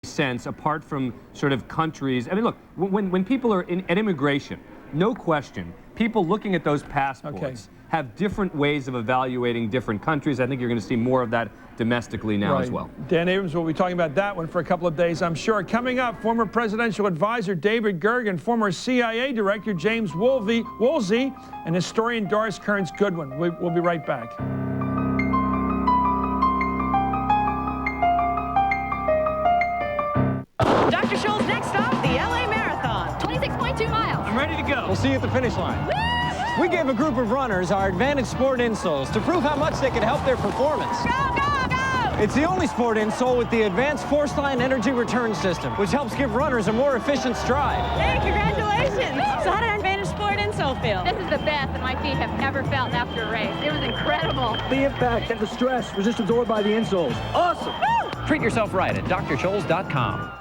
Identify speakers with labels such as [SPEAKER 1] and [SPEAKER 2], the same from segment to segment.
[SPEAKER 1] sense apart from sort of countries. I mean, look, when people are at immigration, no question, people looking at those passports have different ways of evaluating different countries. I think you're going to see more of that domestically now as well.
[SPEAKER 2] Dan Abrams will be talking about that one for a couple of days, I'm sure. Coming up, former presidential advisor David Gergen, former CIA director James Woolsey, and historian Doris Kearns Goodwin. We'll be right back.
[SPEAKER 3] Dr. Scholl's next stop, the LA Marathon. 26.2 miles.
[SPEAKER 1] I'm ready to go.
[SPEAKER 4] We'll see you at the finish line. We gave a group of runners our Advantage Sport insoles to prove how much they could help their performance.
[SPEAKER 3] Go, go, go!
[SPEAKER 4] It's the only sport insole with the Advanced Force Line Energy Return System, which helps give runners a more efficient stride.
[SPEAKER 3] Hey, congratulations! So how did our Advantage Sport insole feel?
[SPEAKER 5] This is the best that my feet have ever felt after a race. It was incredible.
[SPEAKER 6] The impact and the stress was just absorbed by the insoles. Awesome!
[SPEAKER 3] Woo!
[SPEAKER 7] Treat yourself right at drscholes.com.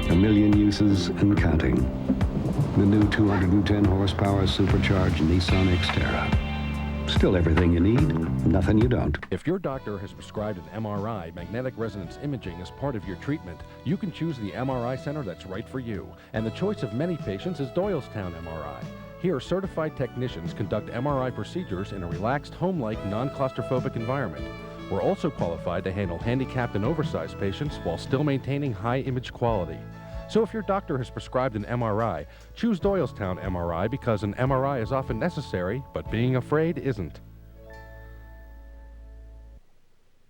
[SPEAKER 8] A million uses and counting. The new 210 horsepower supercharged Nissan Xterra. Still everything you need, nothing you don't.
[SPEAKER 9] If your doctor has prescribed an MRI, magnetic resonance imaging, as part of your treatment, you can choose the MRI center that's right for you. And the choice of many patients is Doylestown MRI. Here, certified technicians conduct MRI procedures in a relaxed, home-like, non-claustrophobic environment. We're also qualified to handle handicapped and oversized patients while still maintaining high image quality. So if your doctor has prescribed an MRI, choose Doylestown MRI, because an MRI is often necessary, but being afraid isn't.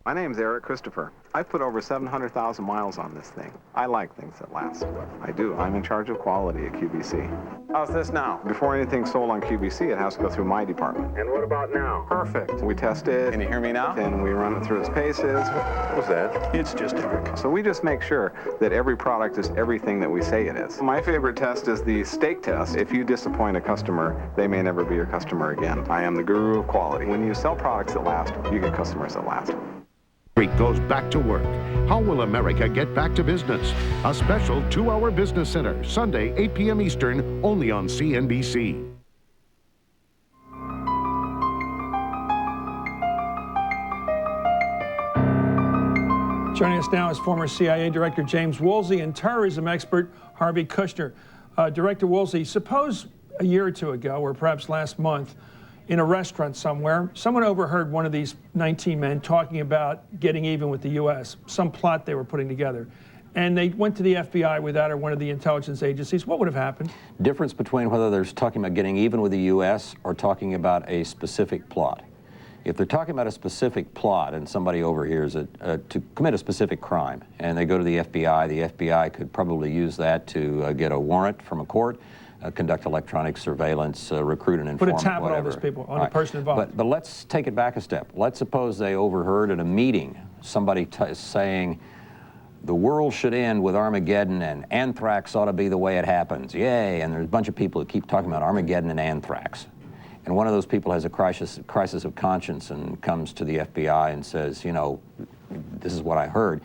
[SPEAKER 10] My name's Eric Christopher. I've put over 700,000 miles on this thing. I like things that last. I do. I'm in charge of quality at QBC. How's this now? Before anything's sold on QBC, it has to go through my department. And what about now? Perfect. We test it. Can you hear me now? And we run it through its paces. What's that? It's just Eric. So we just make sure that every product is everything that we say it is. My favorite test is the steak test. If you disappoint a customer, they may never be your customer again. I am the guru of quality. When you sell products that last, you get customers that last.
[SPEAKER 11] Goes back to work. How will America get back to business? A special 2-hour business center, Sunday, 8 p.m. Eastern, only on CNBC.
[SPEAKER 2] Joining us now is former CIA Director James Woolsey and terrorism expert Harvey Kushner. Director Woolsey, suppose a year or two ago, or perhaps last month, in a restaurant somewhere, someone overheard one of these 19 men talking about getting even with the U.S., some plot they were putting together. And they went to the FBI with that, or one of the intelligence agencies. What would have happened?
[SPEAKER 12] Difference between whether they're talking about getting even with the U.S. or talking about a specific plot. If they're talking about a specific plot and somebody overhears it to commit a specific crime, and they go to the FBI could probably use that to get a warrant from a court, conduct electronic surveillance, recruit an informant,
[SPEAKER 2] put a tap on all those people, on the person involved.
[SPEAKER 12] But let's take it back a step. Let's suppose they overheard at a meeting somebody saying, the world should end with Armageddon and anthrax ought to be the way it happens. Yay! And there's a bunch of people who keep talking about Armageddon and anthrax. And one of those people has a crisis of conscience and comes to the FBI and says, you know, this is what I heard.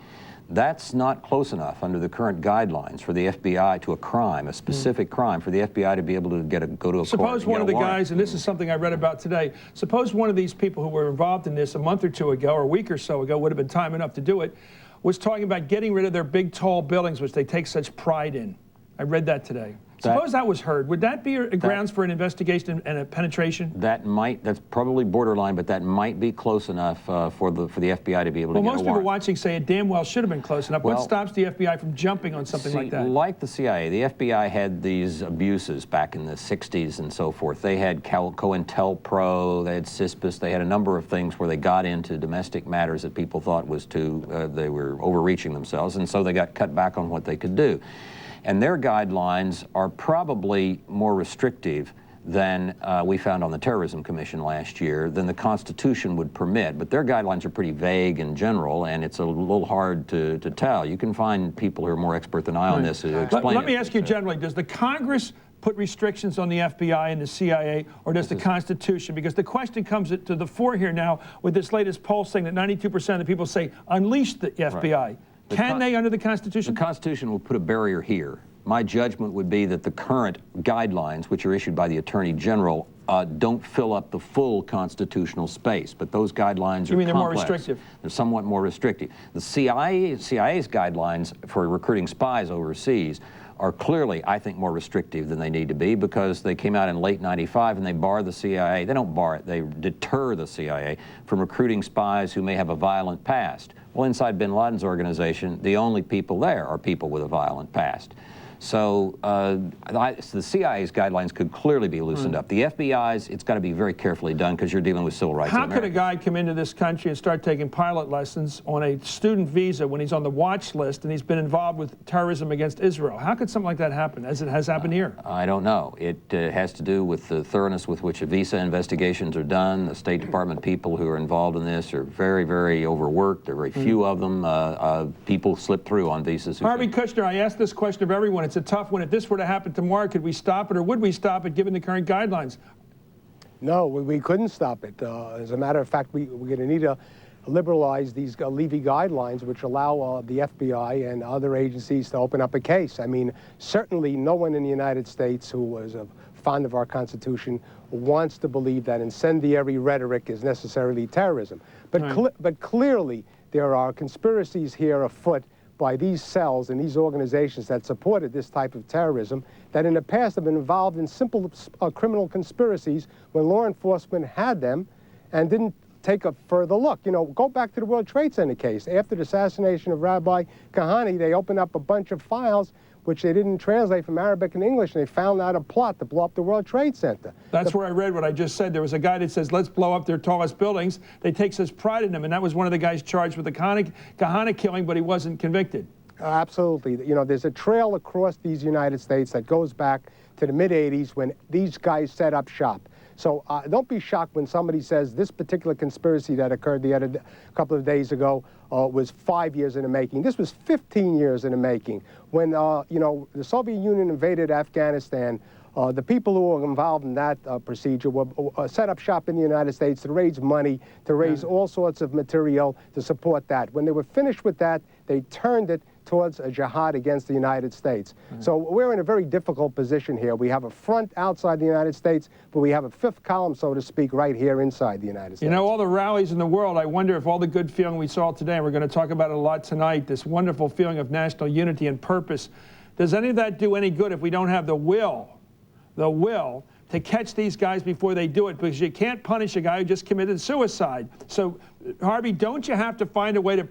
[SPEAKER 12] That's not close enough under the current guidelines for the FBI to a crime, a specific crime, for the FBI to be able to go to a court.
[SPEAKER 2] Suppose one of the guys, and this is something I read about today, suppose one of these people who were involved in this a month or two ago, or a week or so ago, would have been time enough to do it, was talking about getting rid of their big, tall buildings, which they take such pride in. I read that today. Suppose that was heard. Would that be grounds for an investigation and a penetration?
[SPEAKER 12] That's probably borderline, but that might be close enough for the FBI to be able to get a warrant.
[SPEAKER 2] Well, most people watching say it damn well should have been close enough. What stops the FBI from jumping on something like that?
[SPEAKER 12] Like the CIA, the FBI had these abuses back in the 60s and so forth. They had COINTELPRO, they had CISPS, they had a number of things where they got into domestic matters that people thought was they were overreaching themselves, and so they got cut back on what they could do. And their guidelines are probably more restrictive than we found on the Terrorism Commission last year, than the Constitution would permit. But their guidelines are pretty vague in general, and it's a little hard to tell. You can find people who are more expert than I on this who explain it.
[SPEAKER 2] Let me ask you generally, does the Congress put restrictions on the FBI and the CIA, or does the Constitution? Because the question comes to the fore here now with this latest poll saying that 92% of the people say unleash the FBI. Right. Can they under the Constitution?
[SPEAKER 12] The Constitution will put a barrier here. My judgment would be that the current guidelines, which are issued by the Attorney General, don't fill up the full constitutional space. But those guidelines are
[SPEAKER 2] You mean
[SPEAKER 12] complex.
[SPEAKER 2] they're more restrictive?
[SPEAKER 12] They're somewhat more restrictive. The CIA's guidelines for recruiting spies overseas are clearly, I think, more restrictive than they need to be, because they came out in late '95 and they bar the CIA. They don't bar it, they deter the CIA from recruiting spies who may have a violent past. Well, inside bin Laden's organization, the only people there are people with a violent past. So the CIA's guidelines could clearly be loosened up. The FBI's, it's got to be very carefully done, because you're dealing with civil rights.
[SPEAKER 2] How could a guy come into this country and start taking pilot lessons on a student visa when he's on the watch list and he's been involved with terrorism against Israel? How could something like that happen, as it has happened here?
[SPEAKER 12] I don't know. It has to do with the thoroughness with which visa investigations are done. The State Department people who are involved in this are very, very overworked. There are very few of them. People slip through on visas.
[SPEAKER 2] Harvey Kushner, I asked this question of everyone. It's a tough one. If this were to happen tomorrow, could we stop it, or would we stop it given the current guidelines?
[SPEAKER 13] No, we couldn't stop it. As a matter of fact, we're going to need to liberalize these Levy guidelines, which allow the FBI and other agencies to open up a case. I mean, certainly no one in the United States who is fond of our Constitution wants to believe that incendiary rhetoric is necessarily terrorism. But, but clearly, there are conspiracies here afoot by these cells and these organizations that supported this type of terrorism that in the past have been involved in simple criminal conspiracies when law enforcement had them and didn't take a further look. You know, go back to the World Trade Center case. After the assassination of Rabbi Kahane, they opened up a bunch of files which they didn't translate from Arabic and English, and they found out a plot to blow up the World Trade Center.
[SPEAKER 2] That's where I read what I just said. There was a guy that says, let's blow up their tallest buildings. They take such pride in them, and that was one of the guys charged with the Kahane killing, but he wasn't convicted.
[SPEAKER 13] Absolutely. You know, there's a trail across these United States that goes back to the mid-'80s when these guys set up shop. So don't be shocked when somebody says this particular conspiracy that occurred a couple of days ago was 5 years in the making. This was 15 years in the making. When, you know, the Soviet Union invaded Afghanistan, the people who were involved in that procedure were set up shop in the United States to raise money, to raise all sorts of material to support that. When they were finished with that, they turned it towards a jihad against the United States. So we're in a very difficult position here. We have a front outside the United States, but we have a fifth column, so to speak, right here inside the United States.
[SPEAKER 2] You know, all the rallies in the world, I wonder if all the good feeling we saw today, and we're going to talk about it a lot tonight, this wonderful feeling of national unity and purpose, does any of that do any good if we don't have the will to catch these guys before they do it? Because you can't punish a guy who just committed suicide. So, Harvey, don't you have to find a way to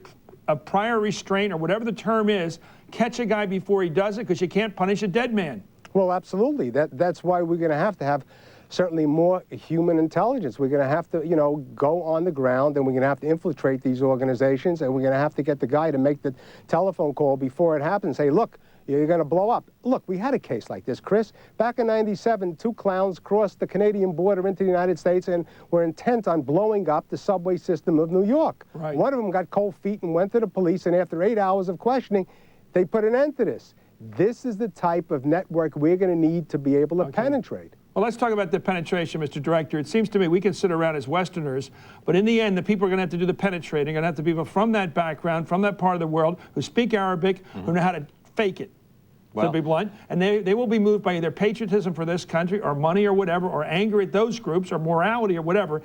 [SPEAKER 2] a prior restraint, or whatever the term is, catch a guy before he does it, because you can't punish a dead man?
[SPEAKER 13] Well, absolutely. That's why we're going to have certainly more human intelligence. We're going to have to, you know, go on the ground, and we're going to have to infiltrate these organizations, and we're going to have to get the guy to make the telephone call before it happens. Say, look, you're going to blow up. Look, we had a case like this, Chris. Back in '97, 2 clowns crossed the Canadian border into the United States and were intent on blowing up the subway system of New York.
[SPEAKER 2] Right.
[SPEAKER 13] One of them got cold feet and went to the police, and after 8 hours of questioning, they put an end to this. This is the type of network we're going to need to be able to penetrate.
[SPEAKER 2] Well, let's talk about the penetration, Mr. Director. It seems to me we can sit around as Westerners, but in the end, the people are going to have to do the penetrating. Are going to have to be people from that background, from that part of the world, who speak Arabic, who know how to fake it, to be blunt. And they will be moved by either patriotism for this country, or money, or whatever, or anger at those groups, or morality, or whatever.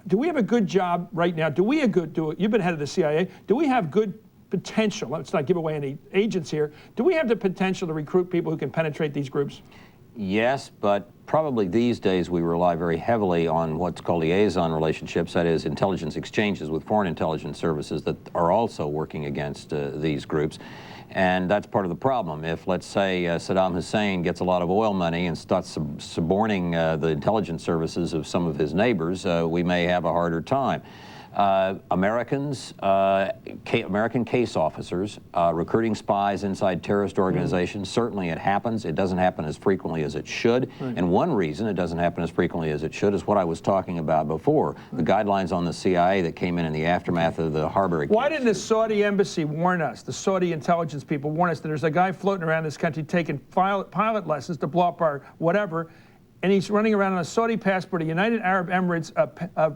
[SPEAKER 2] Do we have a good job right now? You've been head of the CIA. Do we have good potential? Let's not give away any agents here. Do we have the potential to recruit people who can penetrate these groups?
[SPEAKER 12] Yes, but probably these days we rely very heavily on what's called liaison relationships, that is intelligence exchanges with foreign intelligence services that are also working against these groups. And that's part of the problem. If, let's say, Saddam Hussein gets a lot of oil money and starts suborning the intelligence services of some of his neighbors, we may have a harder time. American case officers recruiting spies inside terrorist organizations, certainly it happens. It doesn't happen as frequently as it should. Right. And one reason it doesn't happen as frequently as it should is what I was talking about before, the guidelines on the CIA that came in the aftermath of the Harbor.
[SPEAKER 2] Why didn't the Saudi embassy warn us, the Saudi intelligence people warn us that there's a guy floating around this country taking pilot lessons to blow up our whatever, and he's running around on a Saudi passport, a United Arab Emirates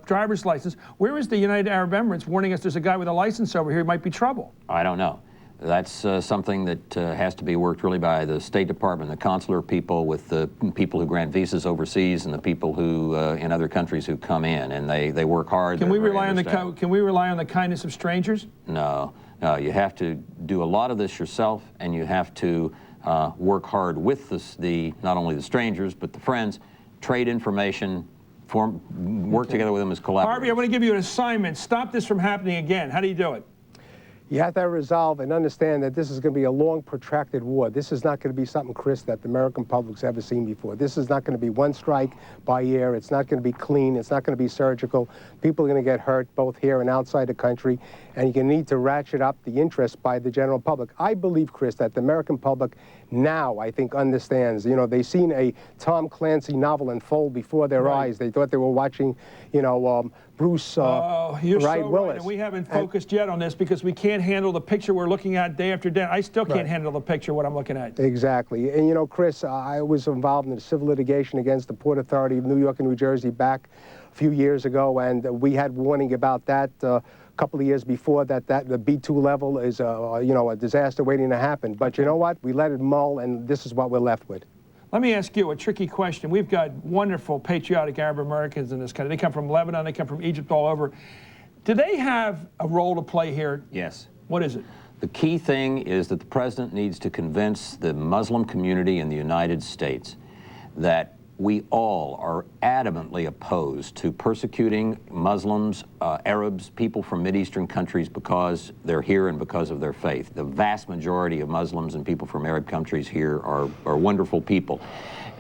[SPEAKER 2] driver's license. Where is the United Arab Emirates warning us there's a guy with a license over here who might be trouble? I
[SPEAKER 12] don't know. That's something that has to be worked really by the State Department, the consular people, with the people who grant visas overseas and the people who in other countries who come in, and they work hard.
[SPEAKER 2] Can we rely on the kindness of strangers?
[SPEAKER 12] No, no. You have to do a lot of this yourself, and you have to work hard with not only the strangers, but the friends, trade information, work together with them as collaborators.
[SPEAKER 2] Harvey, I want to give you an assignment. Stop this from happening again. How do you do it?
[SPEAKER 13] You have to resolve and understand that this is going to be a long, protracted war. This is not going to be something, Chris, that the American public's ever seen before. This is not going to be one strike by air. It's not going to be clean. It's not going to be surgical. People are going to get hurt both here and outside the country, and you're going to need to ratchet up the interest by the general public. I believe, Chris, that the American public now, I think, understands. You know, they've seen a Tom Clancy novel unfold before their eyes. They thought they were watching, you know, Bruce
[SPEAKER 2] Willis.
[SPEAKER 13] Right,
[SPEAKER 2] and we haven't focused yet on this because we can't handle the picture we're looking at day after day. I still can't handle the picture what I'm looking at.
[SPEAKER 13] Exactly. And you know, Chris, I was involved in civil litigation against the Port Authority of New York and New Jersey back a few years ago, and we had warning about that a couple of years before that the B2 level is you know, a disaster waiting to happen. But you know what? We let it mull, and this is what we're left with.
[SPEAKER 2] Let me ask you a tricky question. We've got wonderful patriotic Arab Americans in this country. They come from Lebanon, they come from Egypt, all over. Do they have a role to play here?
[SPEAKER 12] Yes.
[SPEAKER 2] What is it?
[SPEAKER 12] The key thing is that the president needs to convince the Muslim community in the United States that we all are adamantly opposed to persecuting Muslims, Arabs, people from Mideastern countries because they're here and because of their faith. The vast majority of Muslims and people from Arab countries here are wonderful people.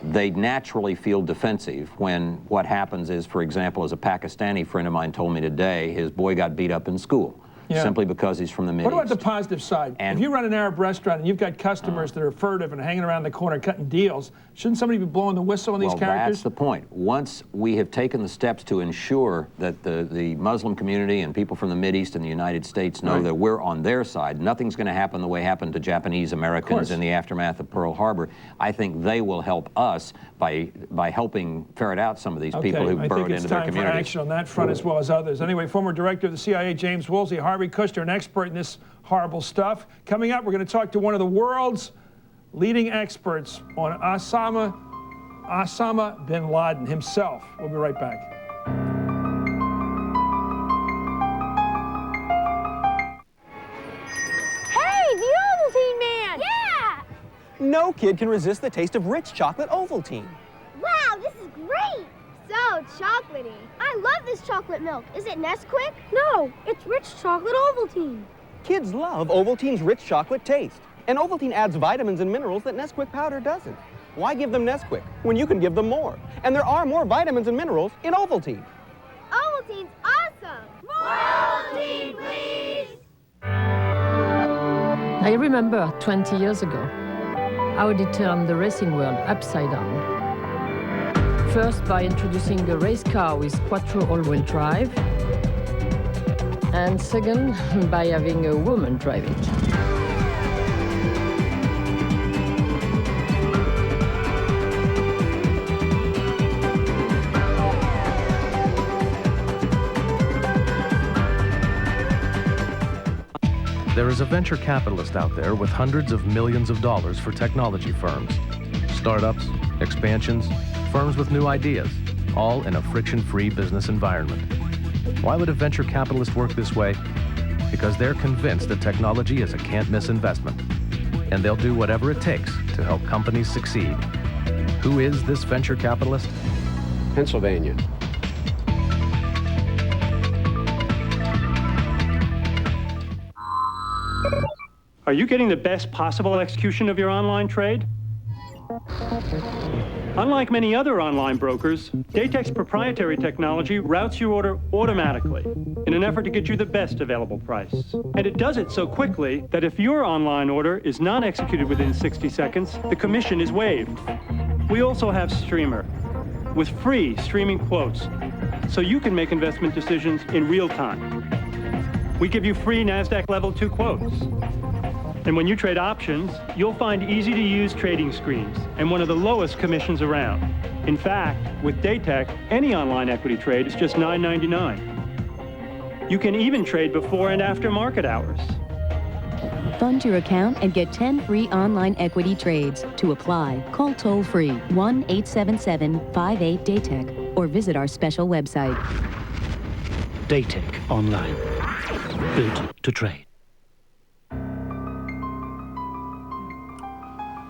[SPEAKER 12] They naturally feel defensive when what happens is, for example, as a Pakistani friend of mine told me today, his boy got beat up in school. Yeah. Simply because he's from the Mideast.
[SPEAKER 2] What about the positive side? If you run an Arab restaurant and you've got customers that are furtive and hanging around the corner cutting deals, shouldn't somebody be blowing the whistle on these characters?
[SPEAKER 12] Well, that's the point. Once we have taken the steps to ensure that the Muslim community and people from the Mideast and the United States know that we're on their side, nothing's going to happen the way it happened to Japanese Americans in the aftermath of Pearl Harbor. I think they will help us by helping ferret out some of these people who burrowed into their communities.
[SPEAKER 2] I think it's time for action on that front as well as others. Anyway, former director of the CIA, James Woolsey, Harvey Kushner, an expert in this horrible stuff. Coming up, we're going to talk to one of the world's leading experts on Osama bin Laden himself. We'll be right back.
[SPEAKER 14] Hey, the Ovaltine man! Yeah!
[SPEAKER 4] No kid can resist the taste of rich chocolate Ovaltine.
[SPEAKER 14] Wow, this is great! So chocolatey. I love this chocolate milk. Is it Nesquik? No, it's rich chocolate Ovaltine.
[SPEAKER 4] Kids love Ovaltine's rich chocolate taste. And Ovaltine adds vitamins and minerals that Nesquik powder doesn't. Why give them Nesquik when you can give them more? And there are more vitamins and minerals in Ovaltine.
[SPEAKER 14] Ovaltine's awesome! More Ovaltine, please!
[SPEAKER 15] I remember 20 years ago how it turned the racing world upside down. First by introducing a race car with quattro all-wheel drive, and second by having a woman drive it.
[SPEAKER 16] There is a venture capitalist out there with hundreds of millions of dollars for technology firms, startups, expansions, firms with new ideas, all in a friction-free business environment. Why would a venture capitalist work this way? Because they're convinced that technology is a can't-miss investment, and they'll do whatever it takes to help companies succeed. Who is this venture capitalist?
[SPEAKER 8] Pennsylvania.
[SPEAKER 17] Are you getting the best possible execution of your online trade? Unlike many other online brokers, Datex's proprietary technology routes your order automatically in an effort to get you the best available price. And it does it so quickly that if your online order is not executed within 60 seconds, the commission is waived. We also have Streamer with free streaming quotes so you can make investment decisions in real time. We give you free NASDAQ Level 2 quotes. And when you trade options, you'll find easy-to-use trading screens and one of the lowest commissions around. In fact, with Datex, any online equity trade is just $9.99. You can even trade before and after market hours.
[SPEAKER 18] Fund your account and get 10 free online equity trades. To apply, call toll-free 1-877-58-DATEC or visit our special website.
[SPEAKER 19] Datex Online. Built to trade.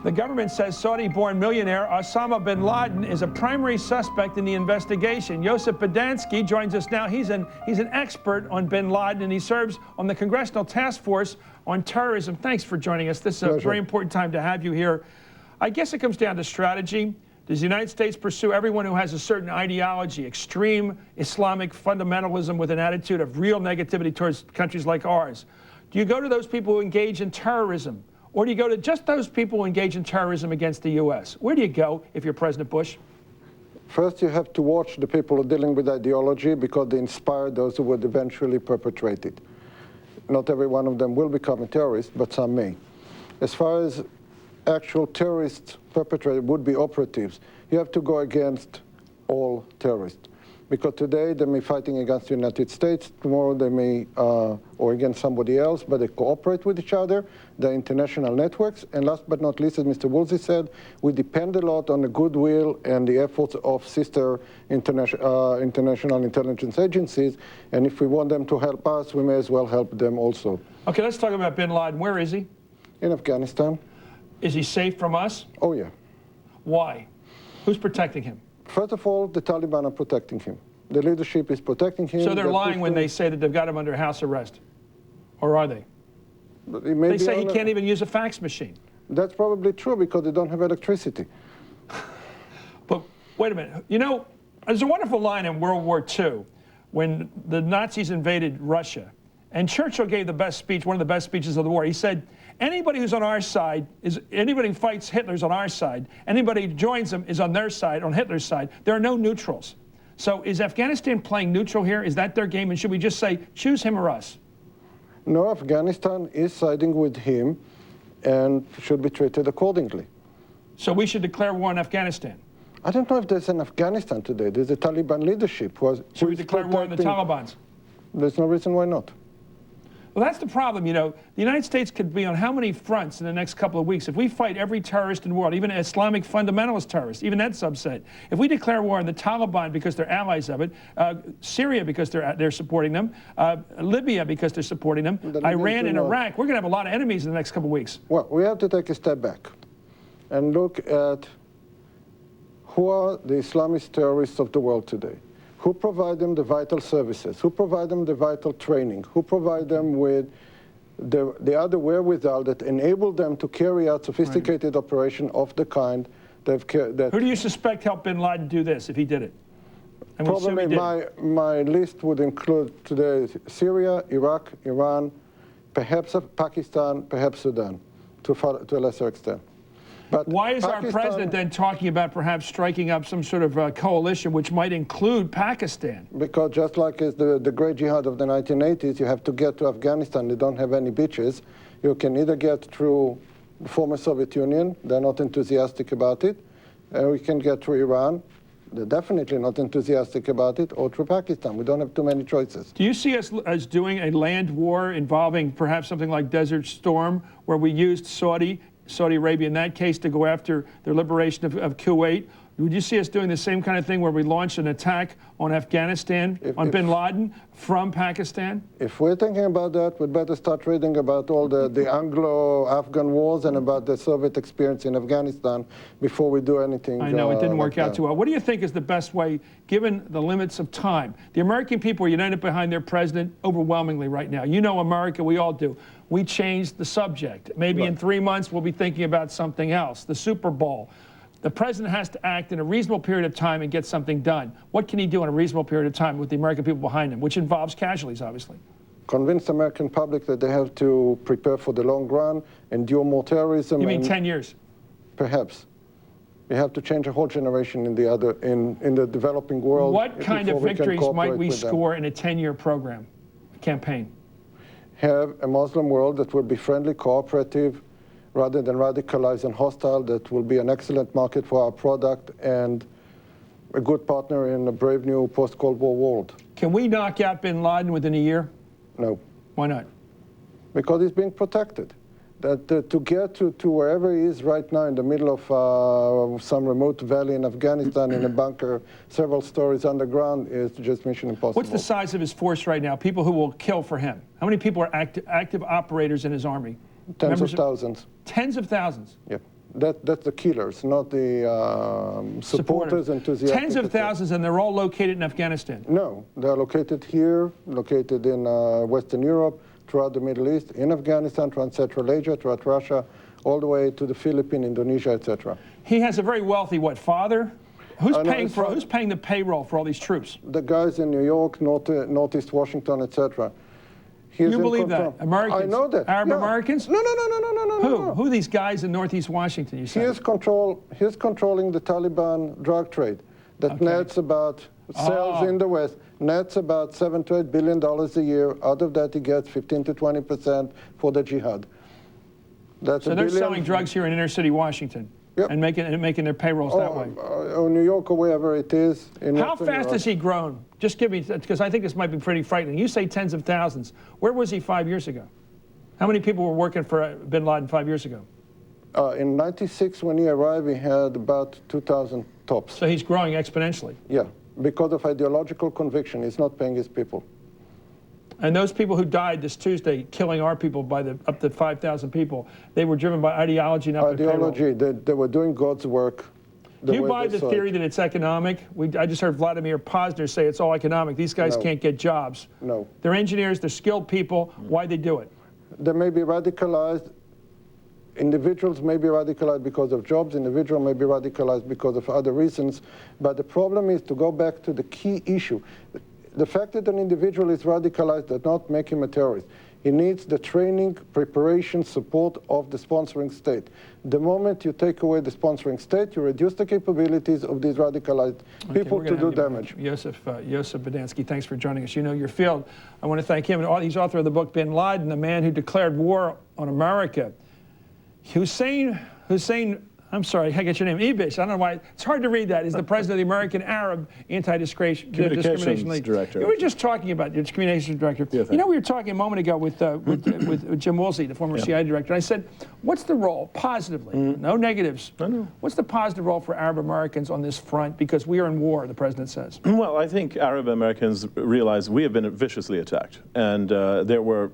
[SPEAKER 2] The government says Saudi-born millionaire Osama bin Laden is a primary suspect in the investigation. Joseph Bodansky joins us now. He's an expert on bin Laden, and he serves on the Congressional Task Force on Terrorism. Thanks for joining us. This is a very important time to have you here. I guess it comes down to strategy. Does the United States pursue everyone who has a certain ideology, extreme Islamic fundamentalism with an attitude of real negativity towards countries like ours? Do you go to those people who engage in terrorism? Or do you go to just those people who engage in terrorism against the U.S.? Where do you go if you're President Bush?
[SPEAKER 20] First, you have to watch the people who are dealing with ideology because they inspire those who would eventually perpetrate it. Not every one of them will become a terrorist, but some may. As far as actual terrorist perpetrators, would-be operatives, you have to go against all terrorists. Because today they may be fighting against the United States, tomorrow they may, or against somebody else, but they cooperate with each other. They're international networks. And last but not least, as Mr. Woolsey said, we depend a lot on the goodwill and the efforts of sister international intelligence agencies. And if we want them to help us, we may as well help them also.
[SPEAKER 2] Okay, let's talk about bin Laden. Where is he?
[SPEAKER 20] In Afghanistan.
[SPEAKER 2] Is he safe from us?
[SPEAKER 20] Oh, yeah.
[SPEAKER 2] Why? Who's protecting him?
[SPEAKER 20] First of all, the Taliban are protecting him. The leadership is protecting him.
[SPEAKER 2] So they're lying when they say that they've got him under house arrest? Or are they? They say he can't even use a fax machine.
[SPEAKER 20] That's probably true because they don't have electricity.
[SPEAKER 2] But wait a minute. You know, there's a wonderful line in World War II when the Nazis invaded Russia. And Churchill gave the best speech, one of the best speeches of the war. He said, anybody who's on our side, anybody who fights Hitler's on our side. Anybody who joins him is on their side, on Hitler's side. There are no neutrals. So is Afghanistan playing neutral here? Is that their game? And should we just say, choose him or us?
[SPEAKER 20] No, Afghanistan is siding with him and should be treated accordingly.
[SPEAKER 2] So we should declare war on Afghanistan?
[SPEAKER 20] I don't know if there's an Afghanistan today. There's a Taliban leadership.
[SPEAKER 2] Should we declare war on the Taliban?
[SPEAKER 20] There's no reason why not.
[SPEAKER 2] Well, that's the problem, you know. The United States could be on how many fronts in the next couple of weeks? If we fight every terrorist in the world, even Islamic fundamentalist terrorists, even that subset, if we declare war on the Taliban because they're allies of it, Syria because they're supporting them, Libya because they're supporting them, Iran and Iraq, we're going to have a lot of enemies in the next couple of weeks.
[SPEAKER 20] Well, we have to take a step back and look at who are the Islamist terrorists of the world today. Who provide them the vital services? Who provide them the vital training? Who provide them with the other wherewithal that enable them to carry out sophisticated operation of the kind that...
[SPEAKER 2] Who do you suspect helped bin Laden do this, if he did it? And
[SPEAKER 20] probably my list would include today Syria, Iraq, Iran, perhaps Pakistan, perhaps Sudan, to a lesser extent. But
[SPEAKER 2] why is our president then talking about perhaps striking up some sort of coalition which might include Pakistan?
[SPEAKER 20] Because just like the great jihad of the 1980s, you have to get to Afghanistan. They don't have any beaches. You can either get through the former Soviet Union. They're not enthusiastic about it. We can get through Iran. They're definitely not enthusiastic about it, or through Pakistan. We don't have too many choices.
[SPEAKER 2] Do you see us as doing a land war involving perhaps something like Desert Storm, where we used Saudi Arabia in that case to go after the liberation of Kuwait? Would you see us doing the same kind of thing where we launch an attack on Afghanistan, on bin Laden, from Pakistan?
[SPEAKER 20] If we're thinking about that, we'd better start reading about all the Anglo-Afghan wars and about the Soviet experience in Afghanistan before we do anything.
[SPEAKER 2] I know, it didn't work out too well. What do you think is the best way, given the limits of time? The American people are united behind their president overwhelmingly right now. You know America, we all do. We changed the subject. Maybe in 3 months we'll be thinking about something else, the Super Bowl. The president has to act in a reasonable period of time and get something done. What can he do in a reasonable period of time with the American people behind him, which involves casualties, obviously?
[SPEAKER 20] Convince the American public that they have to prepare for the long run, endure more terrorism.
[SPEAKER 2] You mean 10 years?
[SPEAKER 20] Perhaps. You have to change a whole generation in the developing world.
[SPEAKER 2] What kind of victories might we score in a 10-year program, campaign?
[SPEAKER 20] Have a Muslim world that will be friendly, cooperative, rather than radicalized and hostile, that will be an excellent market for our product and a good partner in a brave new post-Cold War world.
[SPEAKER 2] Can we knock out bin Laden within a year?
[SPEAKER 20] No.
[SPEAKER 2] Why not?
[SPEAKER 20] Because he's being protected. That to get to wherever he is right now in the middle of some remote valley in Afghanistan in a bunker several stories underground is just mission impossible.
[SPEAKER 2] What's the size of his force right now, people who will kill for him? How many people are active operators in his army?
[SPEAKER 20] Tens of thousands.
[SPEAKER 2] Tens of thousands?
[SPEAKER 20] Yeah. That's the killers, not the supporters, enthusiastic.
[SPEAKER 2] Tens of thousands, and they're all located in Afghanistan?
[SPEAKER 20] No, they're located here, located in Western Europe, throughout the Middle East, in Afghanistan, throughout Central Asia, throughout Russia, all the way to the Philippines, Indonesia, etc.
[SPEAKER 2] He has a very wealthy, father? Who's paying the payroll for all these troops?
[SPEAKER 20] The guys in New York, Northeast Washington, etc.
[SPEAKER 2] You believe that? Americans?
[SPEAKER 20] I know that.
[SPEAKER 2] Arab Americans?
[SPEAKER 20] No.
[SPEAKER 2] Who are these guys in Northeast Washington, you say?
[SPEAKER 20] He's controlling the Taliban drug trade that nets about, sells in the West, nets about $7 to $8 billion a year. Out of that, he gets 15 to 20% for the jihad.
[SPEAKER 2] So they're selling drugs here in inner city Washington? Yep. And making their payrolls that way.
[SPEAKER 20] Or New York or wherever it is.
[SPEAKER 2] How fast has he grown? Just give me, because I think this might be pretty frightening. You say tens of thousands. Where was he 5 years ago? How many people were working for bin Laden 5 years ago?
[SPEAKER 20] In '96, when he arrived, we had about 2,000 tops.
[SPEAKER 2] So he's growing exponentially?
[SPEAKER 20] Yeah, because of ideological conviction. He's not paying his people.
[SPEAKER 2] And those people who died this Tuesday, killing our people by up to 5,000 people, they were driven by ideology, not by payroll.
[SPEAKER 20] They were doing God's work.
[SPEAKER 2] Do you buy the theory that it's economic? I just heard Vladimir Posner say it's all economic. These guys can't get jobs.
[SPEAKER 20] No.
[SPEAKER 2] They're engineers, they're skilled people. Why'd they do it?
[SPEAKER 20] They may be radicalized. Individuals may be radicalized because of jobs. Individuals may be radicalized because of other reasons. But the problem is to go back to the key issue. The fact that an individual is radicalized does not make him a terrorist. He needs the training, preparation, support of the sponsoring state. The moment you take away the sponsoring state, you reduce the capabilities of these radicalized people to do damage.
[SPEAKER 2] Joseph Bodansky, thanks for joining us. You know your field. I want to thank him. He's author of the book Bin Laden, the man who declared war on America. Hussein, I'm sorry, I get your name. Ibish. I don't know why. It's hard to read that. He's the president of the American Arab Anti-Discrimination League.
[SPEAKER 21] Director.
[SPEAKER 2] You were just talking about your communications director.
[SPEAKER 21] Yes,
[SPEAKER 2] you know, we were talking a moment ago with Jim Woolsey, the former CIA director. I said, what's the role, positively, no negatives, what's the positive role for Arab Americans on this front? Because we are in war, the president says.
[SPEAKER 21] Well, I think Arab Americans realize we have been viciously attacked. And there were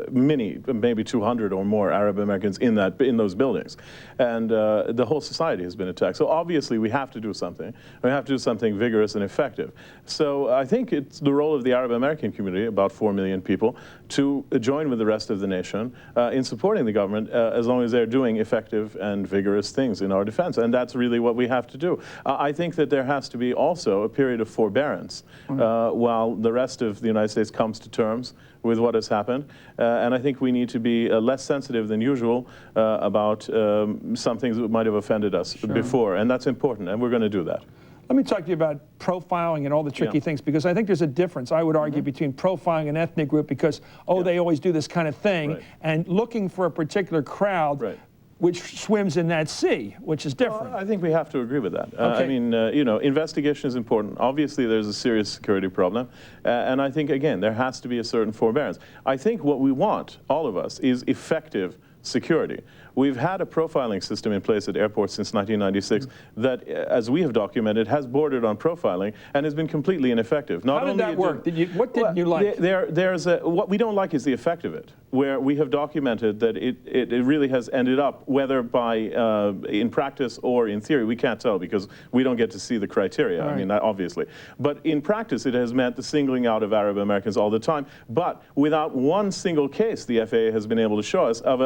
[SPEAKER 21] many, maybe 200 or more Arab Americans in those buildings. And the whole society has been attacked. So obviously we have to do something. We have to do something vigorous and effective. So I think it's the role of the Arab American community, about 4 million people, to join with the rest of the nation in supporting the government as long as they're doing effective and vigorous things in our defense. And that's really what we have to do. I think that there has to be also a period of forbearance while the rest of the United States comes to terms with what has happened. And I think we need to be less sensitive than usual about some things that might have offended us before. And that's important, and we're going to do that.
[SPEAKER 2] Let me talk to you about profiling and all the tricky things, because I think there's a difference, I would argue, between profiling an ethnic group because, they always do this kind of thing, and looking for a particular crowd which swims in that sea, which is different.
[SPEAKER 21] Well, I think we have to agree with that. I mean, you know, investigation is important. Obviously, there's a serious security problem. And I think, again, there has to be a certain forbearance. I think what we want, all of us, is effective security. We've had a profiling system in place at airports since 1996 that, as we have documented, has bordered on profiling and has been completely ineffective.
[SPEAKER 2] How did that work? What didn't you like?
[SPEAKER 21] What we don't like is the effect of it, where we have documented that it really has ended up, whether by in practice or in theory, we can't tell because we don't get to see the criteria, I mean, obviously. But in practice, it has meant the singling out of Arab Americans all the time, but without one single case the FAA has been able to show us of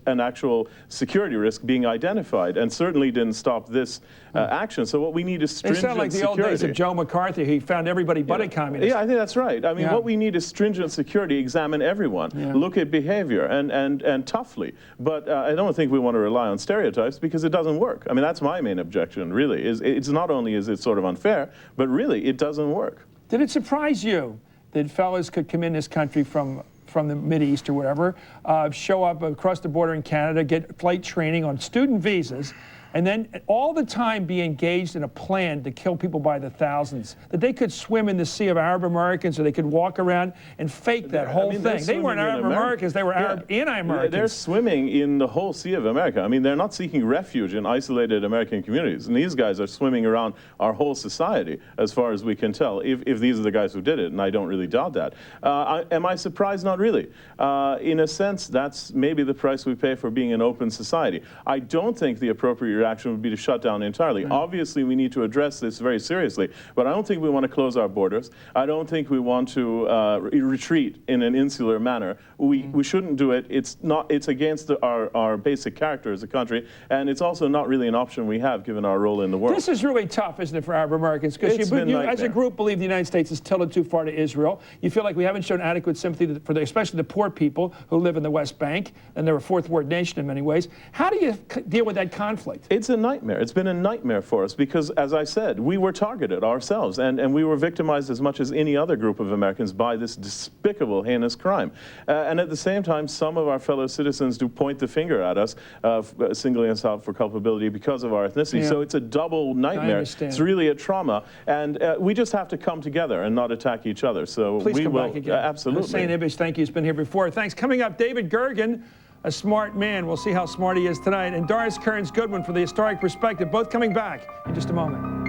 [SPEAKER 21] an actual security risk being identified, and certainly didn't stop this action. So what we need is stringent security.
[SPEAKER 2] They sound like the old days of Joe McCarthy. He found everybody but a communist.
[SPEAKER 21] Yeah, I think that's right. I mean, what we need is stringent security, examine everyone, look at behavior, and toughly. But I don't think we want to rely on stereotypes because it doesn't work. I mean, that's my main objection, really. It's not only is it sort of unfair, but really, it doesn't work.
[SPEAKER 2] Did it surprise you that fellas could come in this country from the Mideast or whatever, show up across the border in Canada, get flight training on student visas, and then all the time be engaged in a plan to kill people by the thousands, that they could swim in the sea of Arab Americans, or they could walk around and fake that whole thing. They weren't Arab Americans, they were Arab anti-Americans.
[SPEAKER 21] They're swimming in the whole Sea of America. I mean, they're not seeking refuge in isolated American communities. And these guys are swimming around our whole society, as far as we can tell, if these are the guys who did it, and I don't really doubt that. Am I surprised? Not really. In a sense, that's maybe the price we pay for being an open society. I don't think the appropriate reaction would be to shut down entirely. Obviously, we need to address this very seriously, but I don't think we want to close our borders. I don't think we want to retreat in an insular manner. We shouldn't do it. It's against our basic character as a country, and it's also not really an option we have given our role in the world.
[SPEAKER 2] This is really tough, isn't it, for Arab Americans? Because you as a group, believe the United States is tilted too far to Israel. You feel like we haven't shown adequate sympathy for especially the poor people who live in the West Bank, and they're a fourth world nation in many ways. How do you deal with that conflict?
[SPEAKER 21] It's a nightmare. It's been a nightmare for us because, as I said, we were targeted ourselves, and we were victimized as much as any other group of Americans by this despicable, heinous crime. And at the same time, some of our fellow citizens do point the finger at us, singling us out for culpability because of our ethnicity. So it's a double nightmare. It's really a trauma, and we just have to come together and not attack each other. So
[SPEAKER 2] please come back again.
[SPEAKER 21] Absolutely.
[SPEAKER 2] Hussein Ibish, thank you. He's been here before. Thanks. Coming up, David Gergen, a smart man. We'll see how smart he is tonight. And Doris Kearns-Goodwin for the Historic Perspective, both coming back in just a moment.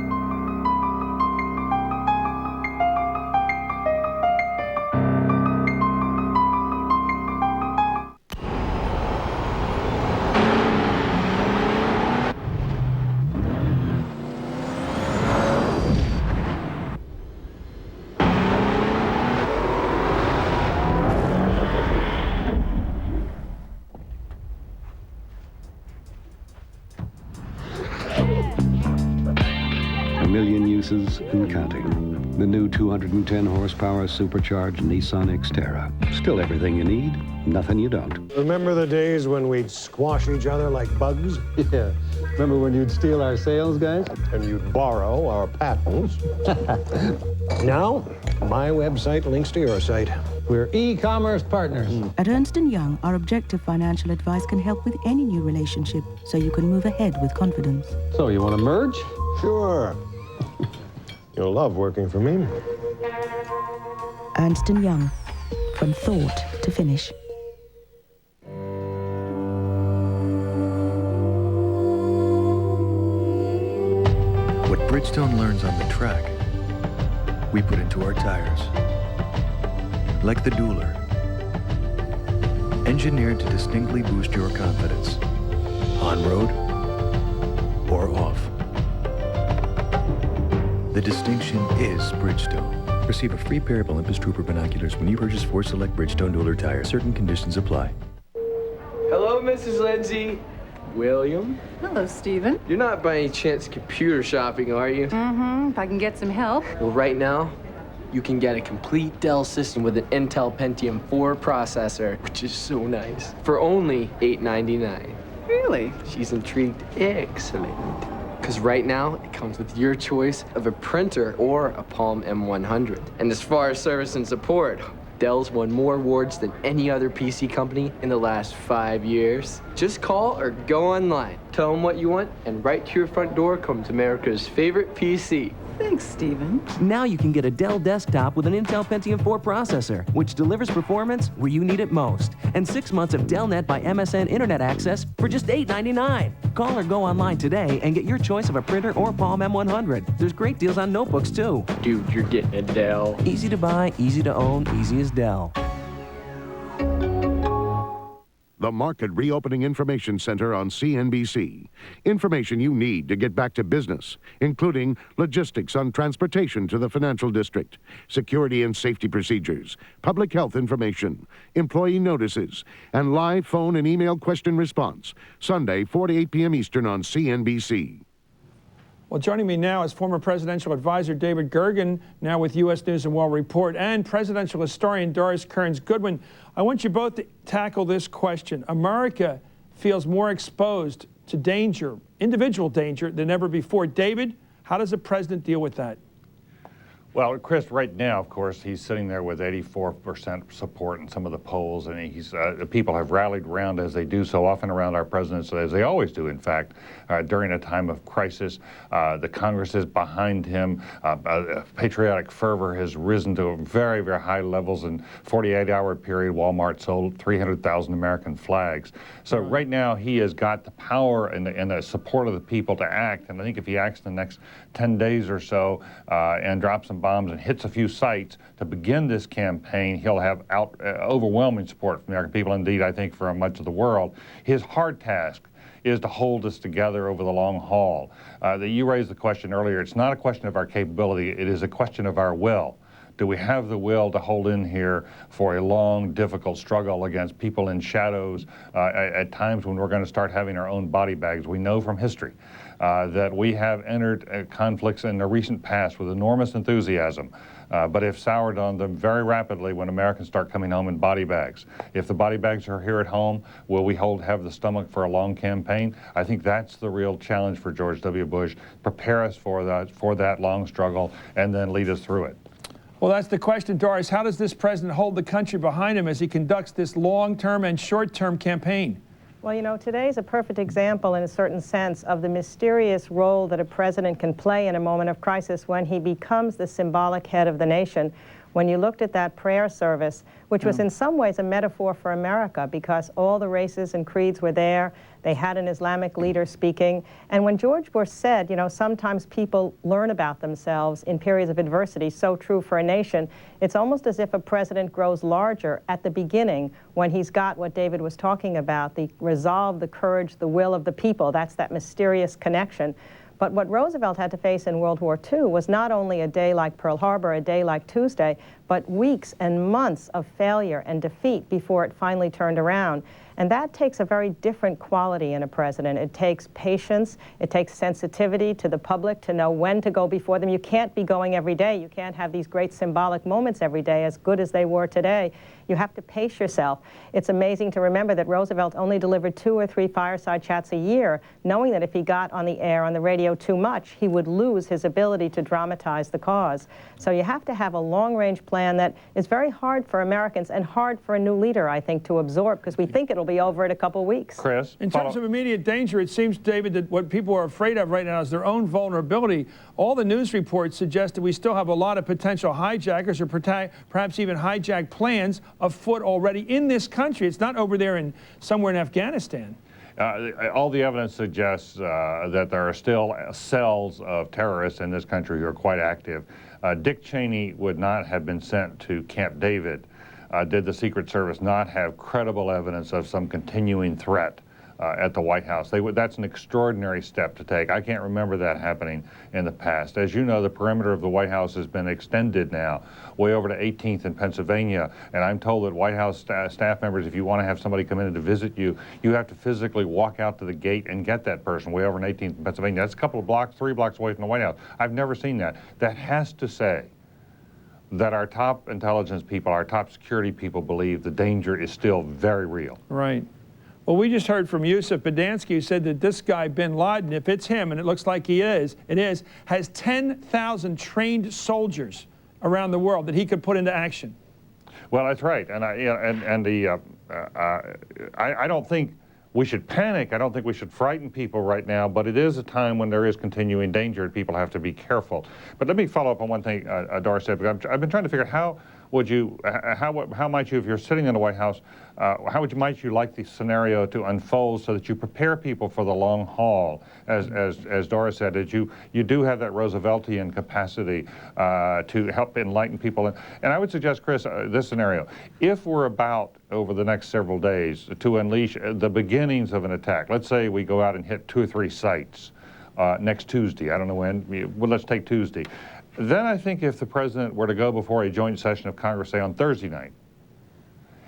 [SPEAKER 8] And counting. The new 210 horsepower supercharged Nissan Xterra. Still everything you need, nothing you don't.
[SPEAKER 1] Remember the days when we'd squash each other like bugs?
[SPEAKER 22] Yeah. Remember when you'd steal our sales guys?
[SPEAKER 1] And you'd borrow our patents. Now, my website links to your site.
[SPEAKER 22] We're e-commerce partners.
[SPEAKER 23] At Ernst & Young, our objective financial advice can help with any new relationship so you can move ahead with confidence.
[SPEAKER 22] So you want to merge?
[SPEAKER 1] Sure. You'll love working for me.
[SPEAKER 23] Ernst & Young, from thought to finish.
[SPEAKER 24] What Bridgestone learns on the track, we put into our tires. Like the Dueler, engineered to distinctly boost your confidence, on road or off. The distinction is Bridgestone. Receive a free pair of Olympus Trooper binoculars when you purchase 4 select Bridgestone Dueler tires. Certain conditions apply.
[SPEAKER 25] Hello, Mrs. Lindsay. William.
[SPEAKER 26] Hello, Stephen.
[SPEAKER 25] You're not by any chance computer shopping, are you?
[SPEAKER 26] Mm-hmm, if I can get some help.
[SPEAKER 25] Well, right now, you can get a complete Dell system with an Intel Pentium 4 processor, which is so nice, for only $899.
[SPEAKER 26] Really?
[SPEAKER 25] She's intrigued. Excellent. Because right now, it comes with your choice of a printer or a Palm M100. And as far as service and support, Dell's won more awards than any other PC company in the last 5 years. Just call or go online. Tell them what you want, and right to your front door comes America's favorite PC.
[SPEAKER 26] Thanks, Stephen.
[SPEAKER 3] Now you can get a Dell desktop with an Intel Pentium 4 processor, which delivers performance where you need it most. And 6 months of DellNet by MSN Internet access for just $8.99. Call or go online today and get your choice of a printer or Palm M100. There's great deals on notebooks, too.
[SPEAKER 25] Dude, you're getting a Dell.
[SPEAKER 3] Easy to buy, easy to own, easy as Dell.
[SPEAKER 11] The Market Reopening Information Center on CNBC. Information you need to get back to business, including logistics on transportation to the financial district, security and safety procedures, public health information, employee notices, and live phone and email question response. Sunday, 4 to 8 p.m. Eastern on CNBC.
[SPEAKER 2] Well, joining me now is former presidential advisor David Gergen, now with U.S. News & World Report, and presidential historian Doris Kearns-Goodwin. I want you both to tackle this question. America feels more exposed to danger, individual danger, than ever before. David, how does the president deal with that?
[SPEAKER 5] Well, Chris, right now, of course, he's sitting there with 84% support in some of the polls, and the people have rallied around, as they do so often around our president, as they always do, in fact, during a time of crisis. The Congress is behind him. Patriotic fervor has risen to very, very high levels. In a 48-hour period, Walmart sold 300,000 American flags. So right now, he has got the power and the support of the people to act, and I think if he acts in the next 10 days or so and drops some bombs and hits a few sites to begin this campaign, he'll have overwhelming support from the American people, indeed, I think, from much of the world. His hard task is to hold us together over the long haul. You raised the question earlier. It's not a question of our capability. It is a question of our will. Do we have the will to hold in here for a long, difficult struggle against people in shadows at times when we're going to start having our own body bags? We know from history that we have entered conflicts in the recent past with enormous enthusiasm, but have soured on them very rapidly when Americans start coming home in body bags. If the body bags are here at home, will we have the stomach for a long campaign? I think that's the real challenge for George W. Bush. Prepare us for that long struggle and then lead us through it.
[SPEAKER 2] Well, that's the question, Doris. How does this president hold the country behind him as he conducts this long-term and short-term campaign?
[SPEAKER 6] Well, you know, today is a perfect example in a certain sense of the mysterious role that a president can play in a moment of crisis when he becomes the symbolic head of the nation. When you looked at that prayer service, which was in some ways a metaphor for America, because all the races and creeds were there, they had an Islamic leader speaking, and when George Bush said, you know, sometimes people learn about themselves in periods of adversity, so true for a nation, it's almost as if a president grows larger at the beginning when he's got what David was talking about, the resolve, the courage, the will of the people. That's that mysterious connection. But what Roosevelt had to face in World War II was not only a day like Pearl Harbor, a day like Tuesday, but weeks and months of failure and defeat before it finally turned around. And that takes a very different quality in a president. It takes patience, it takes sensitivity to the public to know when to go before them. You can't be going every day. You can't have these great symbolic moments every day, as good as they were today. You have to pace yourself. It's amazing to remember that Roosevelt only delivered 2 or 3 fireside chats a year, knowing that if he got on the air, on the radio too much, he would lose his ability to dramatize the cause. So you have to have a long-range plan that is very hard for Americans and hard for a new leader, I think, to absorb, because we think it'll be over in a couple weeks.
[SPEAKER 5] Chris?
[SPEAKER 2] In terms of immediate danger, it seems, David, that what people are afraid of right now is their own vulnerability. All the news reports suggest that we still have a lot of potential hijackers or perhaps even hijack plans afoot already in this country. It's not over there in somewhere in Afghanistan.
[SPEAKER 5] All the evidence suggests that there are still cells of terrorists in this country who are quite active. Dick Cheney would not have been sent to Camp David did the Secret Service not have credible evidence of some continuing threat at the White House. That's an extraordinary step to take. I can't remember that happening in the past. As you know, the perimeter of the White House has been extended now way over to 18th in Pennsylvania, and I'm told that White House staff members, if you want to have somebody come in to visit you, you have to physically walk out to the gate and get that person way over in 18th in Pennsylvania. That's a couple of blocks, 3 blocks away from the White House. I've never seen that. That has to say that our top intelligence people, our top security people believe the danger is still very real.
[SPEAKER 2] Right. Well, we just heard from Yusuf Badansky, who said that this guy, bin Laden, if it's him, and it looks like it is, has 10,000 trained soldiers around the world that he could put into action.
[SPEAKER 5] Well, that's right, and I don't think we should panic. I don't think we should frighten people right now, but it is a time when there is continuing danger and people have to be careful. But let me follow up on one thing Doris said, because I've been trying to figure out how might you, if you're sitting in the White House, might you like the scenario to unfold so that you prepare people for the long haul, as Doris said, that you do have that Rooseveltian capacity to help enlighten people. And I would suggest, Chris, this scenario: if we're about over the next several days to unleash the beginnings of an attack, let's say we go out and hit 2 or 3 sites next Tuesday. I don't know when. Well, let's take Tuesday. Then I think if the president were to go before a joint session of Congress, say on Thursday night,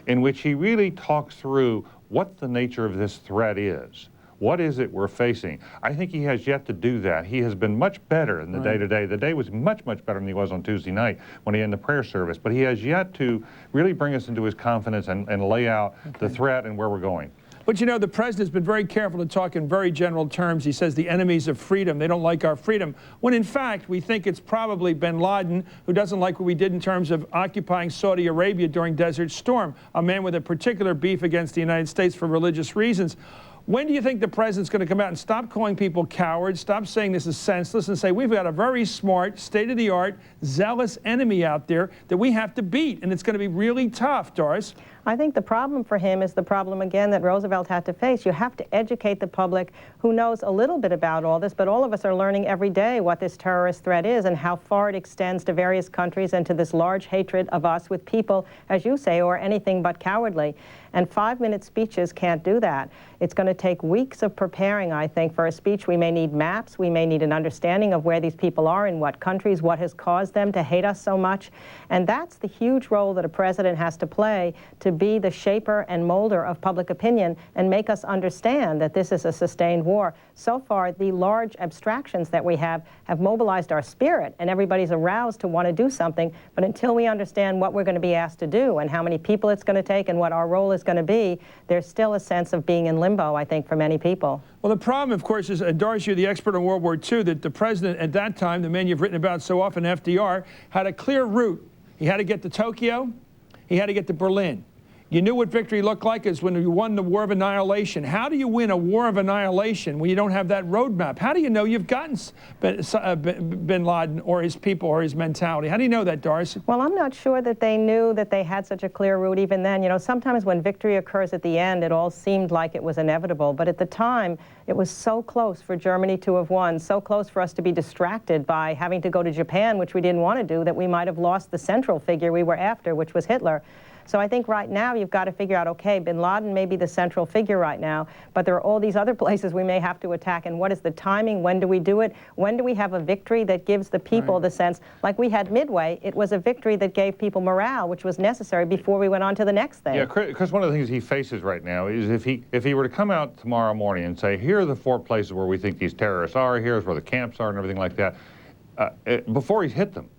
[SPEAKER 5] in which he really talks through what the nature of this threat is, what is it we're facing, I think he has yet to do that. He has been much better in the day-to-day. The day was much, much better than he was on Tuesday night when he had the prayer service. But he has yet to really bring us into his confidence and lay out the threat and where we're going.
[SPEAKER 2] But you know, the president's been very careful to talk in very general terms. He says the enemies of freedom, they don't like our freedom, when in fact we think it's probably bin Laden, who doesn't like what we did in terms of occupying Saudi Arabia during Desert Storm, a man with a particular beef against the United States for religious reasons. When do you think the president's going to come out and stop calling people cowards, stop saying this is senseless, and say we've got a very smart, state-of-the-art, zealous enemy out there that we have to beat, and it's going to be really tough, Doris?
[SPEAKER 6] I think the problem for him is the problem, again, that Roosevelt had to face. You have to educate the public who knows a little bit about all this, but all of us are learning every day what this terrorist threat is and how far it extends to various countries and to this large hatred of us with people, as you say, who are anything but cowardly. And 5-minute speeches can't do that. It's going to take weeks of preparing, I think, for a speech. We may need maps. We may need an understanding of where these people are, in what countries, what has caused them to hate us so much. And that's the huge role that a president has to play, to be the shaper and molder of public opinion and make us understand that this is a sustained war. So far, the large abstractions that we have mobilized our spirit, and everybody's aroused to want to do something. But until we understand what we're going to be asked to do and how many people it's going to take and what our role is going to be, there's still a sense of being in limbo, I think, for many people. Well, the problem, of course, is, Doris, you're the expert on World War II, that the president at that time, the man you've written about so often, FDR, had a clear route. He had to get to Tokyo. He had to get to Berlin. You knew what victory looked like is when you won the war of annihilation. How do you win a war of annihilation when you don't have that roadmap? How do you know you've gotten bin Laden or his people or his mentality? How do you know that, Doris? Well, I'm not sure that they knew that they had such a clear route even then. You know, sometimes when victory occurs at the end, it all seemed like it was inevitable. But at the time, it was so close for Germany to have won, so close for us to be distracted by having to go to Japan, which we didn't want to do, that we might have lost the central figure we were after, which was Hitler. So I think right now you've got to figure out, okay, bin Laden may be the central figure right now, but there are all these other places we may have to attack. And what is the timing? When do we do it? When do we have a victory that gives the people the sense, like we had Midway, it was a victory that gave people morale, which was necessary before we went on to the next thing. Yeah,
[SPEAKER 5] Chris, one of the things he faces right now is if he were to come out tomorrow morning and say, here are the 4 places where we think these terrorists are, here's where the camps are and everything like that, before he's hit them,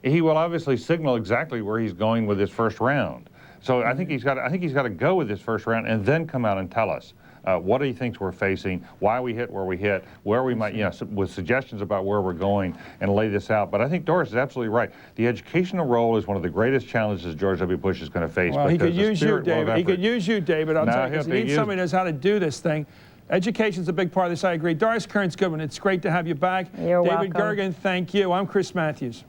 [SPEAKER 5] he will obviously signal exactly where he's going with this first round. So I think he's got to go with this first round and then come out and tell us what he thinks we're facing, why we hit where we hit, where we might, with suggestions about where we're going, and lay this out. But I think Doris is absolutely right. The educational role is one of the greatest challenges George W. Bush is going to face.
[SPEAKER 2] Well, he could use you, David. He could use you, David. I'll tell you, because he needs somebody who knows how to do this thing. Education's a big part of this, I agree. Doris Kearns-Goodwin, it's great to have you back.
[SPEAKER 6] You're welcome.
[SPEAKER 2] David Gergen, thank you. I'm Chris Matthews.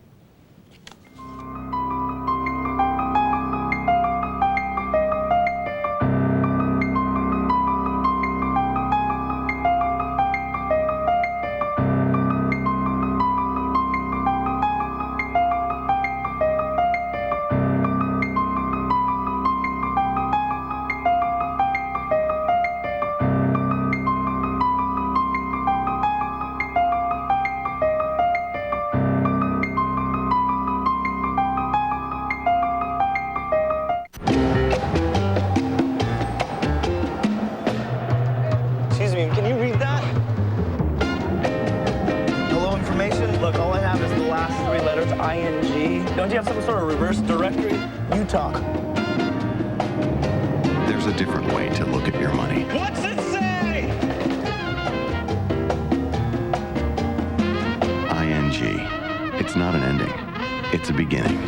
[SPEAKER 4] Don't you have some sort of reverse directory? You talk.
[SPEAKER 7] There's a different way to look at your money.
[SPEAKER 4] What's it say?
[SPEAKER 7] ING. It's not an ending. It's a beginning.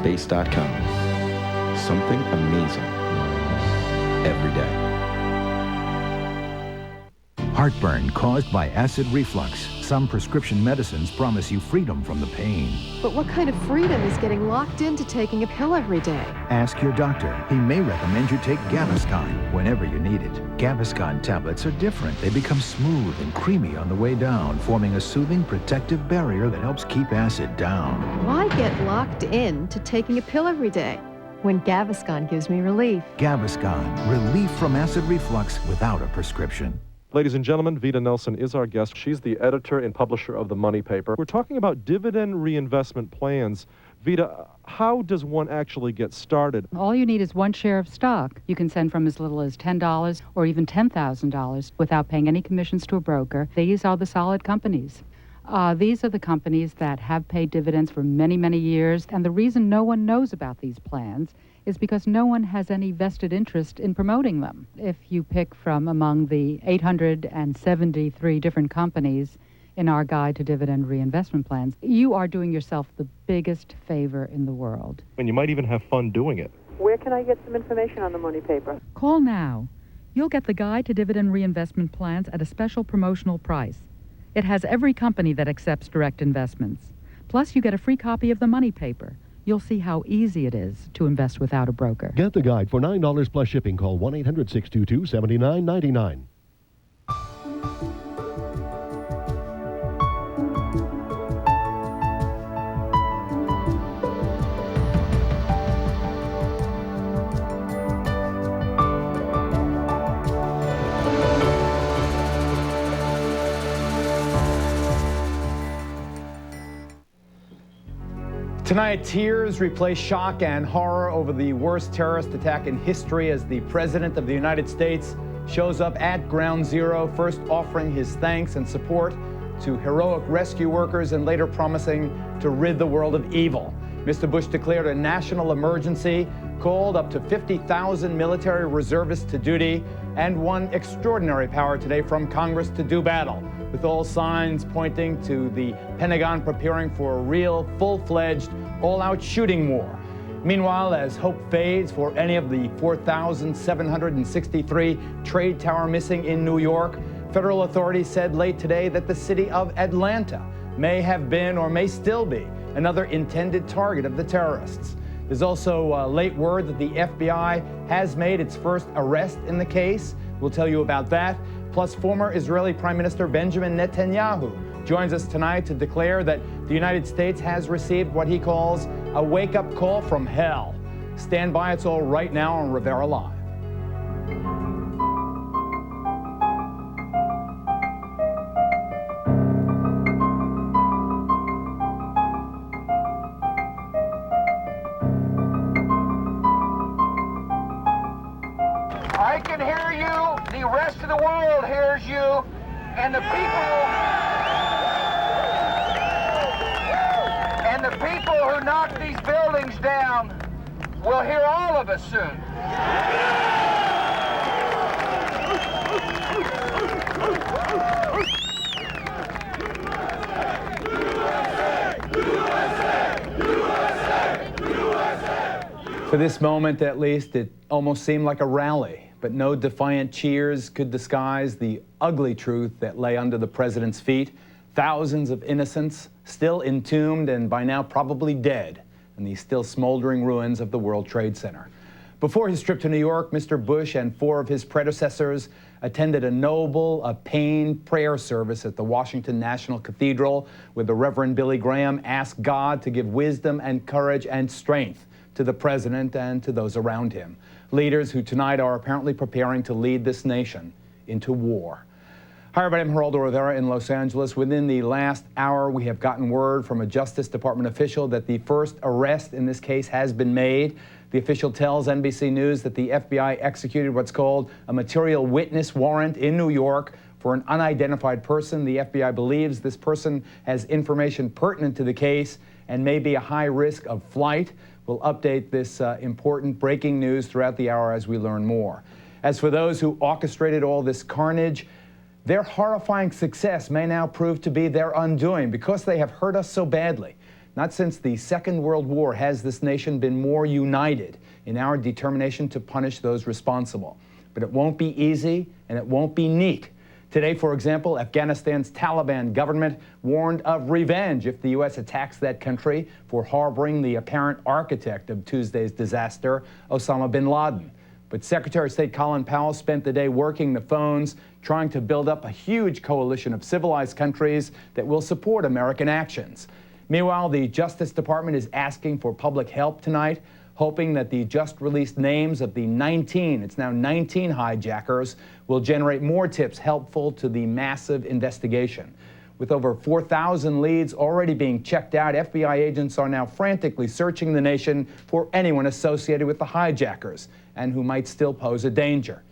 [SPEAKER 7] Space.com. Something amazing every day.
[SPEAKER 9] Heartburn caused by acid reflux. Some prescription medicines promise you freedom from the pain.
[SPEAKER 10] But what kind of freedom is getting locked into taking a pill every day?
[SPEAKER 9] Ask your doctor. He may recommend you take Gaviscon whenever you need it. Gaviscon tablets are different. They become smooth and creamy on the way down, forming a soothing protective barrier that helps keep acid down.
[SPEAKER 10] Why get locked in to taking a pill every day when Gaviscon gives me relief?
[SPEAKER 9] Gaviscon, relief from acid reflux without a prescription.
[SPEAKER 12] Ladies and gentlemen, Vita Nelson is our guest. She's the editor and publisher of the Money Paper. We're talking about dividend reinvestment plans. Vita, how does one actually get started?
[SPEAKER 13] All you need is one share of stock. You can send from as little as $10 or even $10,000 without paying any commissions to a broker. These are the solid companies. These are the companies that have paid dividends for many, many years. And the reason no one knows about these plans is because no one has any vested interest in promoting them. If you pick from among the 873 different companies in our guide to dividend reinvestment plans, you are doing yourself the biggest favor in the world.
[SPEAKER 12] And you might even have fun doing it.
[SPEAKER 14] Where can I get some information on the Money Paper?
[SPEAKER 13] Call now. You'll get the guide to dividend reinvestment plans at a special promotional price. It has every company that accepts direct investments. Plus, you get a free copy of the Money Paper. You'll see how easy it is to invest without a broker.
[SPEAKER 15] Get the guide for $9 plus shipping. Call 1-800-622-7999.
[SPEAKER 27] Tonight, tears replace shock and horror over the worst terrorist attack in history as the President of the United States shows up at Ground Zero, first offering his thanks and support to heroic rescue workers and later promising to rid the world of evil. Mr. Bush declared a national emergency, called up to 50,000 military reservists to duty, and won extraordinary power today from Congress to do battle, with all signs pointing to the Pentagon preparing for a real, full-fledged, all-out shooting war. Meanwhile, as hope fades for any of the 4,763 trade tower missing in New York, federal authorities said late today that the city of Atlanta may have been or may still be another intended target of the terrorists. There's also late word that the FBI has made its first arrest in the case. We'll tell you about that. Plus, former Israeli Prime Minister Benjamin Netanyahu joins us tonight to declare that the United States has received what he calls a wake-up call from hell. Stand by, it's all right now on Rivera Live.
[SPEAKER 28] I can hear you, the rest of the world hears you, and the people who knock these buildings down will hear all of us soon.
[SPEAKER 27] For this moment, at least, it almost seemed like a rally, but no defiant cheers could disguise the ugly truth that lay under the president's feet. Thousands of innocents still entombed and by now probably dead in the still smoldering ruins of the World Trade Center. Before his trip to New York, Mr. Bush and four of his predecessors attended a noble, pained prayer service at the Washington National Cathedral, where the Reverend Billy Graham asked God to give wisdom and courage and strength to the president and to those around him, leaders who tonight are apparently preparing to lead this nation into war. Hi, everybody. I'm Geraldo Rivera in Los Angeles. Within the last hour, we have gotten word from a Justice Department official that the first arrest in this case has been made. The official tells NBC News that the FBI executed what's called a material witness warrant in New York for an unidentified person. The FBI believes this person has information pertinent to the case and may be a high risk of flight. We'll update this important breaking news throughout the hour as we learn more. As for those who orchestrated all this carnage, their horrifying success may now prove to be their undoing because they have hurt us so badly. Not since the Second World War has this nation been more united in our determination to punish those responsible. But it won't be easy and it won't be neat. Today, for example, Afghanistan's Taliban government warned of revenge if the U.S. attacks that country for harboring the apparent architect of Tuesday's disaster, Osama bin Laden. But Secretary of State Colin Powell spent the day working the phones, trying to build up a huge coalition of civilized countries that will support American actions. Meanwhile, the Justice Department is asking for public help tonight, hoping that the just-released names of the 19 hijackers will generate more tips helpful to the massive investigation. With over 4,000 leads already being checked out, FBI agents are now frantically searching the nation for anyone associated with the hijackers and who might still pose a danger.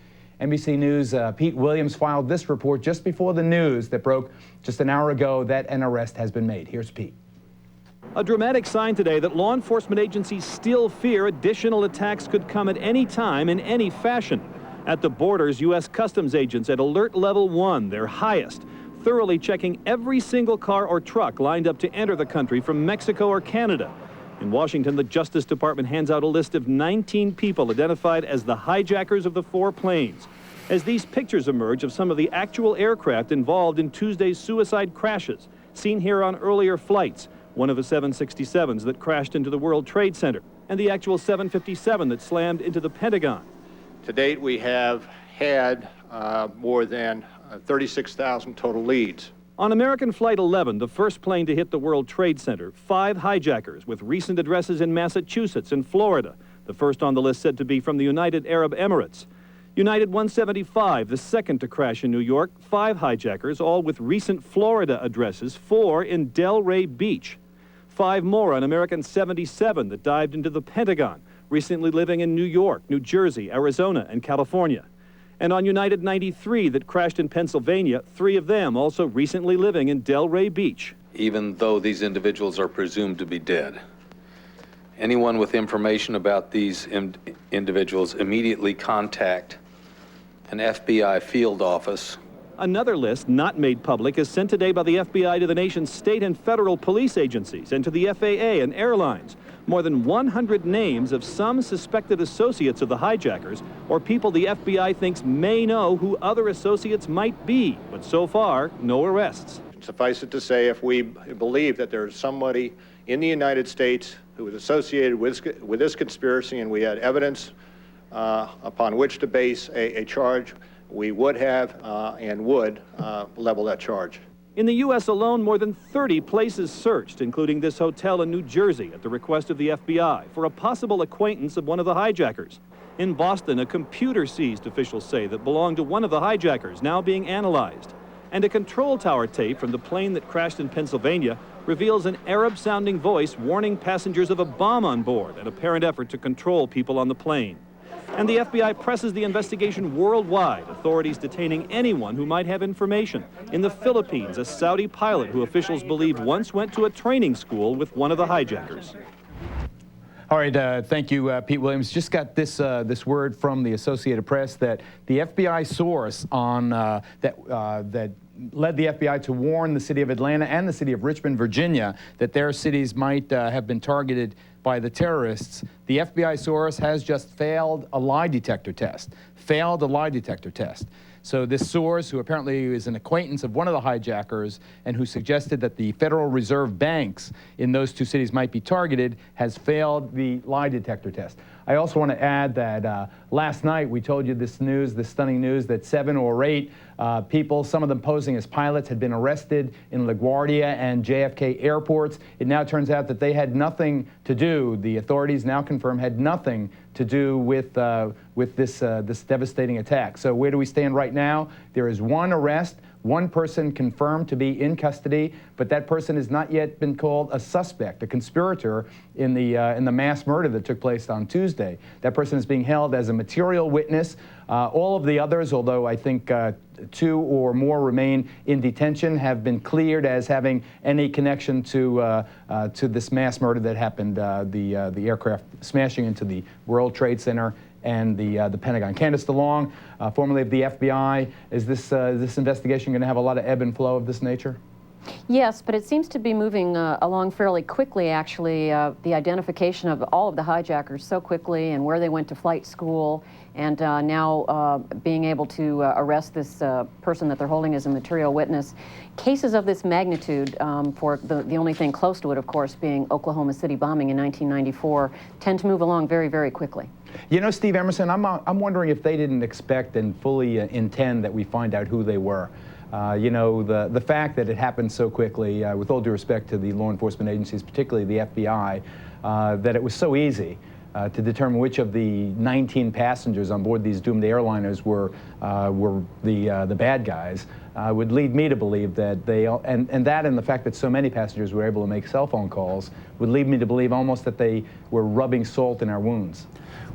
[SPEAKER 27] NBC News' Pete Williams filed this report just before the news that broke just an hour ago that an arrest has been made. Here's Pete.
[SPEAKER 8] A dramatic sign today that law enforcement agencies still fear additional attacks could come at any time in any fashion. At the borders, U.S. Customs agents at Alert Level 1, their highest, thoroughly checking every single car or truck lined up to enter the country from Mexico or Canada. In Washington, the Justice Department hands out a list of 19 people identified as the hijackers of the 4 planes. As these pictures emerge of some of the actual aircraft involved in Tuesday's suicide crashes, seen here on earlier flights, one of the 767s that crashed into the World Trade Center, and the actual 757 that slammed into the Pentagon.
[SPEAKER 16] To date, we have had more than 36,000 total leads.
[SPEAKER 8] On American Flight 11, the first plane to hit the World Trade Center, 5 hijackers with recent addresses in Massachusetts and Florida. The first on the list said to be from the United Arab Emirates. United 175, the second to crash in New York, 5 hijackers, all with recent Florida addresses, 4 in Delray Beach. 5 more on American 77 that dived into the Pentagon, recently living in New York, New Jersey, Arizona, and California. And on United 93 that crashed in Pennsylvania, 3 of them also recently living in Delray Beach.
[SPEAKER 17] Even though these individuals are presumed to be dead, anyone with information about these individuals immediately contact an FBI field office.
[SPEAKER 8] Another list not made public is sent today by the FBI to the nation's state and federal police agencies and to the FAA and airlines. More than 100 names of some suspected associates of the hijackers or people the FBI thinks may know who other associates might be. But so far, no arrests.
[SPEAKER 16] Suffice it to say, if we believe that there is somebody in the United States who was associated with this conspiracy and we had evidence upon which to base a charge, we would have and would level that charge.
[SPEAKER 8] In the U.S. alone, more than 30 places searched, including this hotel in New Jersey at the request of the FBI, for a possible acquaintance of one of the hijackers. In Boston, a computer seized, officials say, that belonged to one of the hijackers, now being analyzed. And a control tower tape from the plane that crashed in Pennsylvania reveals an Arab-sounding voice warning passengers of a bomb on board, an apparent effort to control people on the plane. And the FBI presses the investigation worldwide, authorities detaining anyone who might have information. In the Philippines, a Saudi pilot who officials believe once went to a training school with one of the hijackers.
[SPEAKER 27] All right, thank you, Pete Williams. Just got this word from the Associated Press that the FBI source on that led the FBI to warn the city of Atlanta and the city of Richmond, Virginia, that their cities might have been targeted by the terrorists. The FBI source has just failed a lie detector test. So this source, who apparently is an acquaintance of one of the hijackers and who suggested that the Federal Reserve banks in those 2 cities might be targeted, has failed the lie detector test. I also want to add that last night we told you this stunning news, that 7 or 8 people, some of them posing as pilots, had been arrested in LaGuardia and JFK airports. It now turns out that they had nothing to do, the authorities now confirm, had nothing to do with this devastating attack. So where do we stand right now? There is 1 arrest, 1 person confirmed to be in custody, but that person has not yet been called a suspect, a conspirator in the mass murder that took place on Tuesday. That person is being held as a material witness. All of the others, although I think 2 or more remain in detention, have been cleared as having any connection to this mass murder that happened, the aircraft smashing into the World Trade Center and the Pentagon. Candace DeLong, formerly of the FBI, is this investigation going to have a lot of ebb and flow of this nature?
[SPEAKER 1] Yes, but it seems to be moving along fairly quickly, actually, the identification of all of the hijackers so quickly and where they went to flight school, and now being able to arrest this person that they're holding as a material witness. Cases of this magnitude, for the only thing close to it, of course, being Oklahoma City bombing in 1994, tend to move along very, very quickly.
[SPEAKER 27] You know, Steve Emerson, I'm wondering if they didn't expect and fully intend that we find out who they were. You know, the fact that it happened so quickly, with all due respect to the law enforcement agencies, particularly the FBI, that it was so easy to determine which of the 19 passengers on board these doomed airliners were the bad guys, would lead me to believe that and the fact that so many passengers were able to make cell phone calls would lead me to believe almost that they were rubbing salt in our wounds.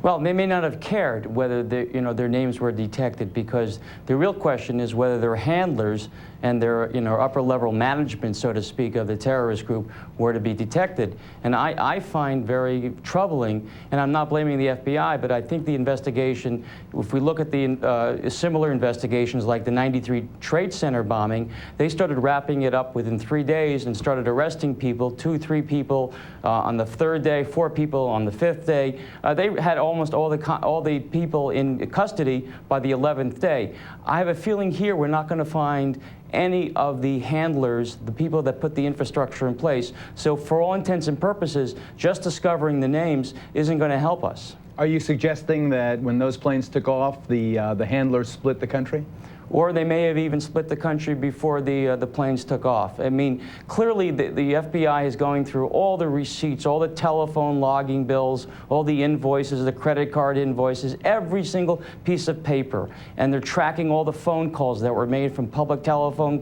[SPEAKER 18] Well, they may not have cared whether their names were detected, because the real question is whether their handlers and their upper level management, so to speak, of the terrorist group were to be detected. And I find very troubling, and I'm not blaming the FBI, but I think the investigation, if we look at the similar investigations like the '93 Trade Center bombing, they started wrapping it up within 3 days and started arresting people, 2, 3 people on the 3rd day, 4 people on the 5th day. They had almost all the people in custody by the 11th day. I have a feeling here we're not going to find any of the handlers, the people that put the infrastructure in place. So for all intents and purposes, just discovering the names isn't going to help us.
[SPEAKER 27] Are you suggesting that when those planes took off, the handlers split the country?
[SPEAKER 18] Or they may have even split the country before the planes took off. I mean, clearly the FBI is going through all the receipts, all the telephone logging bills, all the invoices, the credit card invoices, every single piece of paper. And they're tracking all the phone calls that were made from public telephone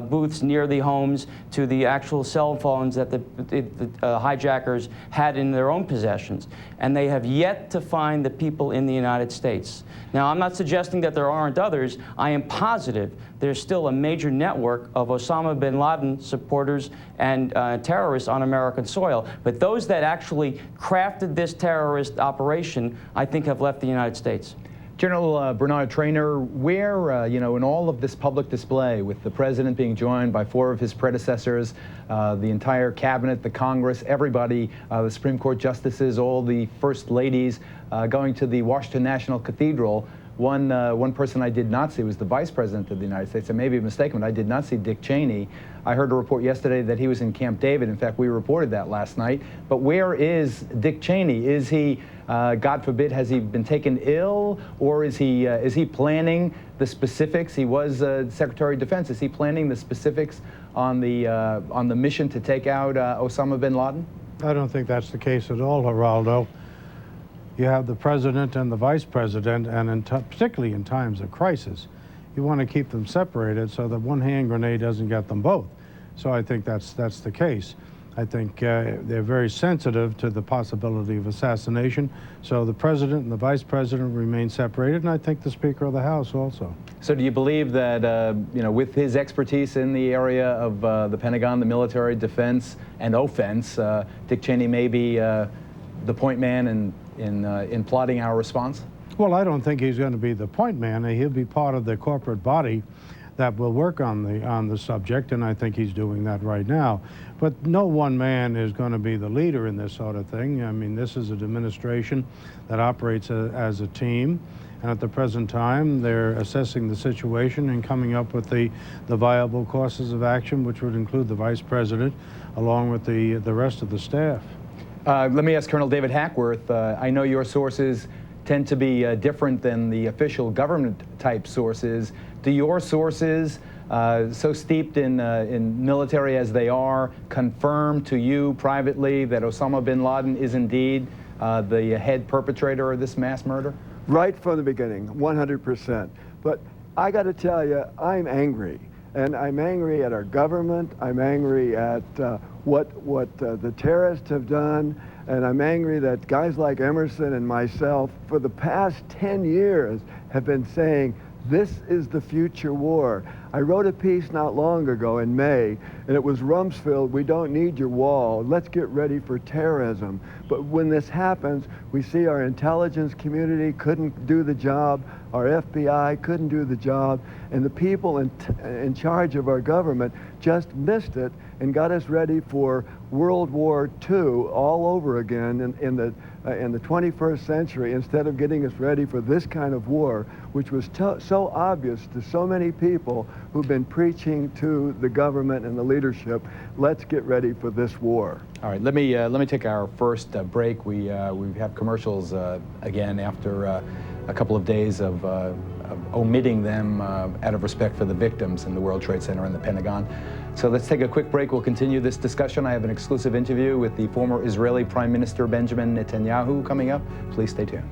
[SPEAKER 18] booths near the homes to the actual cell phones that the hijackers had in their own possessions. And they have yet to find the people in the United States. Now, I'm not suggesting that there aren't others. I am positive there's still a major network of Osama bin Laden supporters and terrorists on American soil. But those that actually crafted this terrorist operation, I think, have left the United States.
[SPEAKER 27] General Bernard Traynor, where, in all of this public display, with the president being joined by 4 of his predecessors, the entire cabinet, the Congress, everybody, the Supreme Court justices, all the first ladies going to the Washington National Cathedral, one person I did not see was the Vice President of the United States. I may be mistaken, but I did not see Dick Cheney. I heard a report yesterday that he was in Camp David. In fact, we reported that last night. But where is Dick Cheney? Is he, God forbid, has he been taken ill, or is he planning the specifics? He was Secretary of Defense. Is he planning the specifics on the mission to take out Osama bin Laden?
[SPEAKER 19] I don't think that's the case at all, Geraldo. You have the president and the vice president, and particularly in times of crisis, you want to keep them separated so that one hand grenade doesn't get them both. So I think that's the case. I think they're very sensitive to the possibility of assassination. So the president and the vice president remain separated, and I think the Speaker of the House also.
[SPEAKER 27] So do you believe that, with his expertise in the area of the Pentagon, the military, defense, and offense, Dick Cheney may be the point man in plotting our response?
[SPEAKER 19] Well, I don't think he's going to be the point man. He'll be part of the corporate body that will work on the subject, and I think he's doing that right now. But no one man is going to be the leader in this sort of thing. I mean, this is an administration that operates as a team, and at the present time, they're assessing the situation and coming up with the viable courses of action, which would include the vice president, along with the rest of the staff.
[SPEAKER 27] Let me ask Colonel David Hackworth. I know your sources tend to be different than the official government-type sources. Do your sources, so steeped in military as they are, confirm to you privately that Osama bin Laden is indeed the head perpetrator of this mass murder?
[SPEAKER 20] Right from the beginning, 100%. But I got to tell you, I'm angry. And I'm angry at our government. I'm angry at what the terrorists have done. And I'm angry that guys like Emerson and myself, for the past 10 years, have been saying, this is the future war. I wrote a piece not long ago in May, and it was Rumsfeld, we don't need your wall. Let's get ready for terrorism. But when this happens, we see our intelligence community couldn't do the job. our FBI couldn't do the job, and the people in charge of our government just missed it and got us ready for World War II all over again in the 21st century, instead of getting us ready for this kind of war, which was so obvious to so many people who've been preaching to the government and the leadership, let's get ready for this war.
[SPEAKER 27] All right, let me take our first break. We have commercials again after a couple of days of omitting them out of respect for the victims in the World Trade Center and the Pentagon. So let's take a quick break. We'll continue this discussion. I have an exclusive interview with the former Israeli Prime Minister Benjamin Netanyahu coming up. Please stay tuned.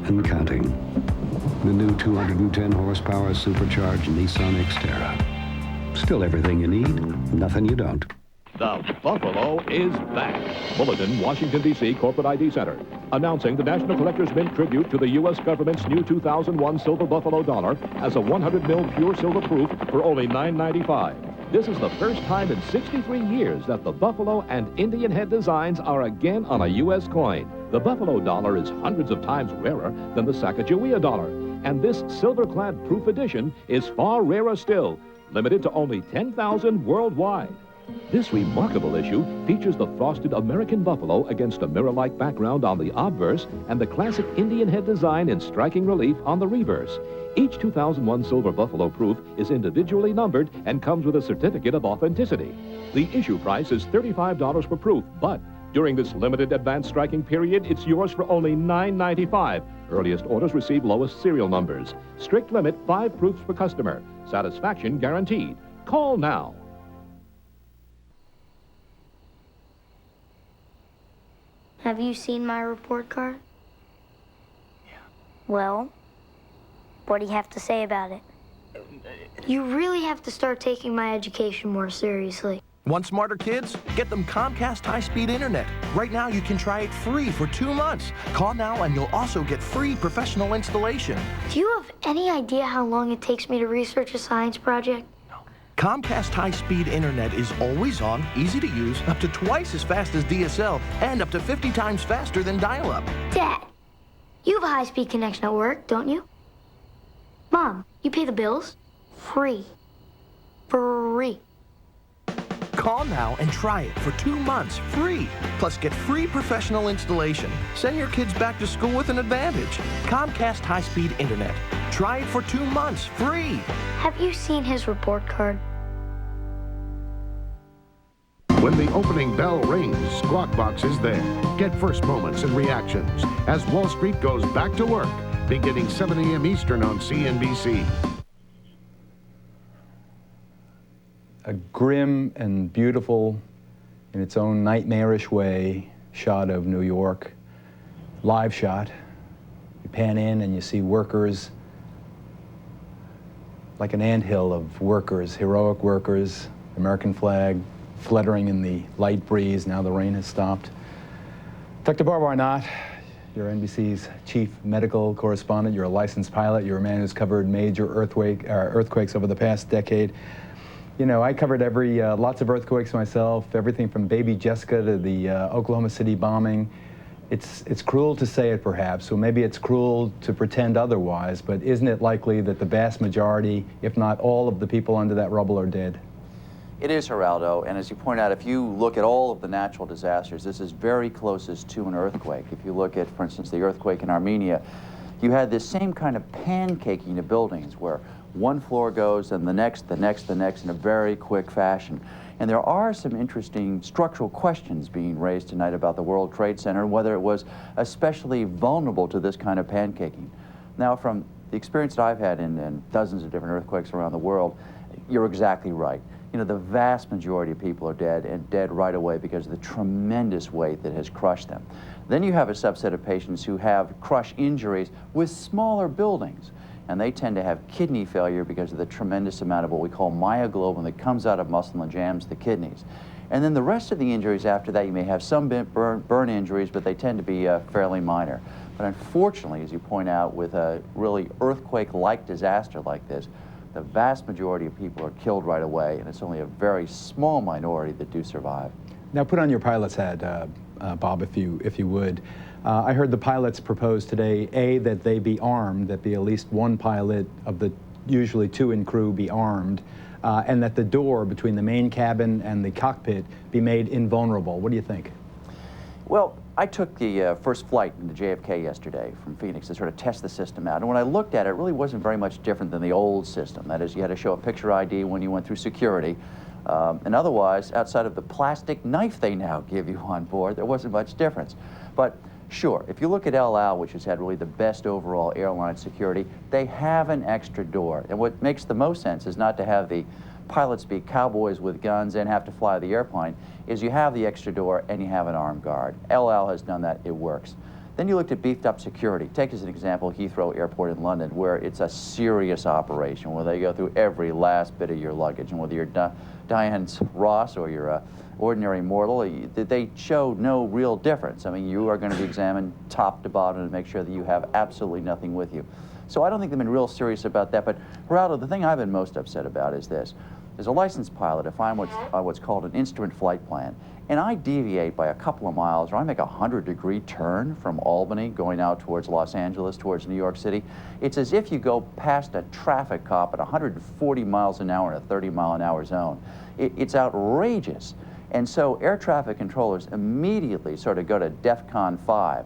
[SPEAKER 3] And counting. The new 210 horsepower supercharged Nissan Xterra. Still everything you need, nothing you don't.
[SPEAKER 11] The Buffalo is back. Bulletin, Washington, D.C. Corporate ID Center. Announcing the National Collector's Mint tribute to the U.S. government's new 2001 Silver Buffalo dollar as a 100 mil pure silver proof for only $9.95. This is the first time in 63 years that the Buffalo and Indian head designs are again on a U.S. coin. The Buffalo dollar is hundreds of times rarer than the Sacagawea dollar, and this silver-clad proof edition is far rarer still, limited to only 10,000 worldwide. This remarkable issue features the frosted American buffalo against a mirror-like background on the obverse and the classic Indian head design in striking relief on the reverse. Each 2001 Silver Buffalo proof is individually numbered and comes with a certificate of authenticity. The issue price is $35 per proof, but during this limited advanced striking period, it's yours for only $9.95. Earliest orders receive lowest serial numbers. Strict limit, 5 proofs per customer. Satisfaction guaranteed. Call now.
[SPEAKER 21] Have you seen my report card? Yeah. Well, what do you have to say about it? You really have to start taking my education more seriously.
[SPEAKER 4] Want smarter kids? Get them Comcast high-speed internet. Right now, you can try it free for 2 months. Call now and you'll also get free professional installation.
[SPEAKER 21] Do you have any idea how long it takes me to research a science project?
[SPEAKER 4] Comcast high-speed internet is always on, easy to use, up to twice as fast as DSL, and up to 50 times faster than dial-up.
[SPEAKER 21] Dad, you have a high-speed connection at work, don't you? Mom, you pay the bills? Free. Free.
[SPEAKER 4] Call now and try it for 2 months, free. Plus, get free professional installation. Send your kids back to school with an advantage. Comcast high-speed internet. Try it for 2 months, free.
[SPEAKER 21] Have you seen his report card?
[SPEAKER 22] When the opening bell rings, Squawk Box is there. Get first moments and reactions as Wall Street goes back to work, beginning 7 a.m. Eastern on CNBC.
[SPEAKER 27] A grim and beautiful, in its own nightmarish way, shot of New York. Live shot. You pan in and you see workers, like an anthill of workers, heroic workers, American flag fluttering in the light breeze. Now the rain has stopped. Dr. Barbara Arnott, you're NBC's chief medical correspondent. You're a licensed pilot. You're a man who's covered major earthquakes over the past decade. You know, I covered lots of earthquakes myself, everything from baby Jessica to the Oklahoma City bombing. It's cruel to say it, perhaps, so maybe it's cruel to pretend otherwise, but isn't it likely that the vast majority, if not all of the people under that rubble are dead?
[SPEAKER 23] It is, Geraldo, and as you point out, if you look at all of the natural disasters, this is very closest to an earthquake. If you look at, for instance, the earthquake in Armenia, you had this same kind of pancaking of buildings where one floor goes and the next in a very quick fashion. And there are some interesting structural questions being raised tonight about the World Trade Center and whether it was especially vulnerable to this kind of pancaking. Now, from the experience that I've had in dozens of different earthquakes around the world, you're exactly right. you know, the vast majority of people are dead, and dead right away because of the tremendous weight that has crushed them. Then you have a subset of patients who have crush injuries with smaller buildings, and they tend to have kidney failure because of the tremendous amount of what we call myoglobin that comes out of muscle and jams the kidneys. And then the rest of the injuries after that, you may have some burn injuries, but they tend to be fairly minor. But unfortunately, as you point out, with a really earthquake-like disaster like this, the vast majority of people are killed right away, and it's only a very small minority that do survive.
[SPEAKER 27] Now put on your pilot's hat, Bob, if you would. I heard the pilots propose today, A, that they be armed, that be at least one pilot of the usually 2 in crew be armed, and that the door between the main cabin and the cockpit be made invulnerable. What do you think?
[SPEAKER 23] Well, I took the first flight into JFK yesterday from Phoenix to sort of test the system out. And when I looked at it, it really wasn't very much different than the old system. That is, you had to show a picture ID when you went through security. And otherwise, outside of the plastic knife they now give you on board, there wasn't much difference. But sure, if you look at El Al, which has had really the best overall airline security, they have an extra door. And what makes the most sense is not to have the pilots be cowboys with guns and have to fly the airplane, is you have the extra door and you have an armed guard. El Al has done that, it works. Then you looked at beefed up security. Take as an example Heathrow Airport in London, where it's a serious operation, where they go through every last bit of your luggage, and whether you're Diane Ross or you're a ordinary mortal, they show no real difference. I mean, you are going to be examined top to bottom to make sure that you have absolutely nothing with you. So I don't think they've been real serious about that, but Geraldo, the thing I've been most upset about is this. As a licensed pilot, if I'm what's called an instrument flight plan, and I deviate by a couple of miles, or I make a 100-degree turn from Albany going out towards Los Angeles, towards New York City, it's as if you go past a traffic cop at 140 miles an hour in a 30-mile-an-hour zone. It's outrageous. And so air traffic controllers immediately sort of go to DEFCON 5.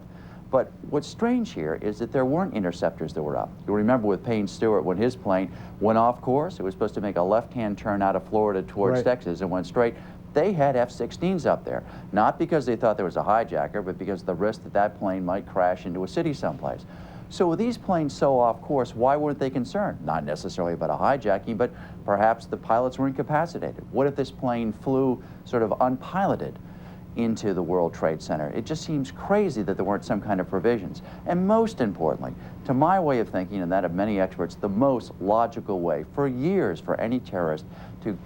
[SPEAKER 23] But what's strange here is that there weren't interceptors that were up. You'll remember with Payne Stewart, when his plane went off course, it was supposed to make a left-hand turn out of Florida towards Texas and went straight. They had F-16s up there, not because they thought there was a hijacker, but because of the risk that that plane might crash into a city someplace. So with these planes so off course, why weren't they concerned? Not necessarily about a hijacking, but perhaps the pilots were incapacitated. What if this plane flew sort of unpiloted into the World Trade Center? It just seems crazy that there weren't some kind of provisions. And most importantly, to my way of thinking and that of many experts, the most logical way for years for any terrorist to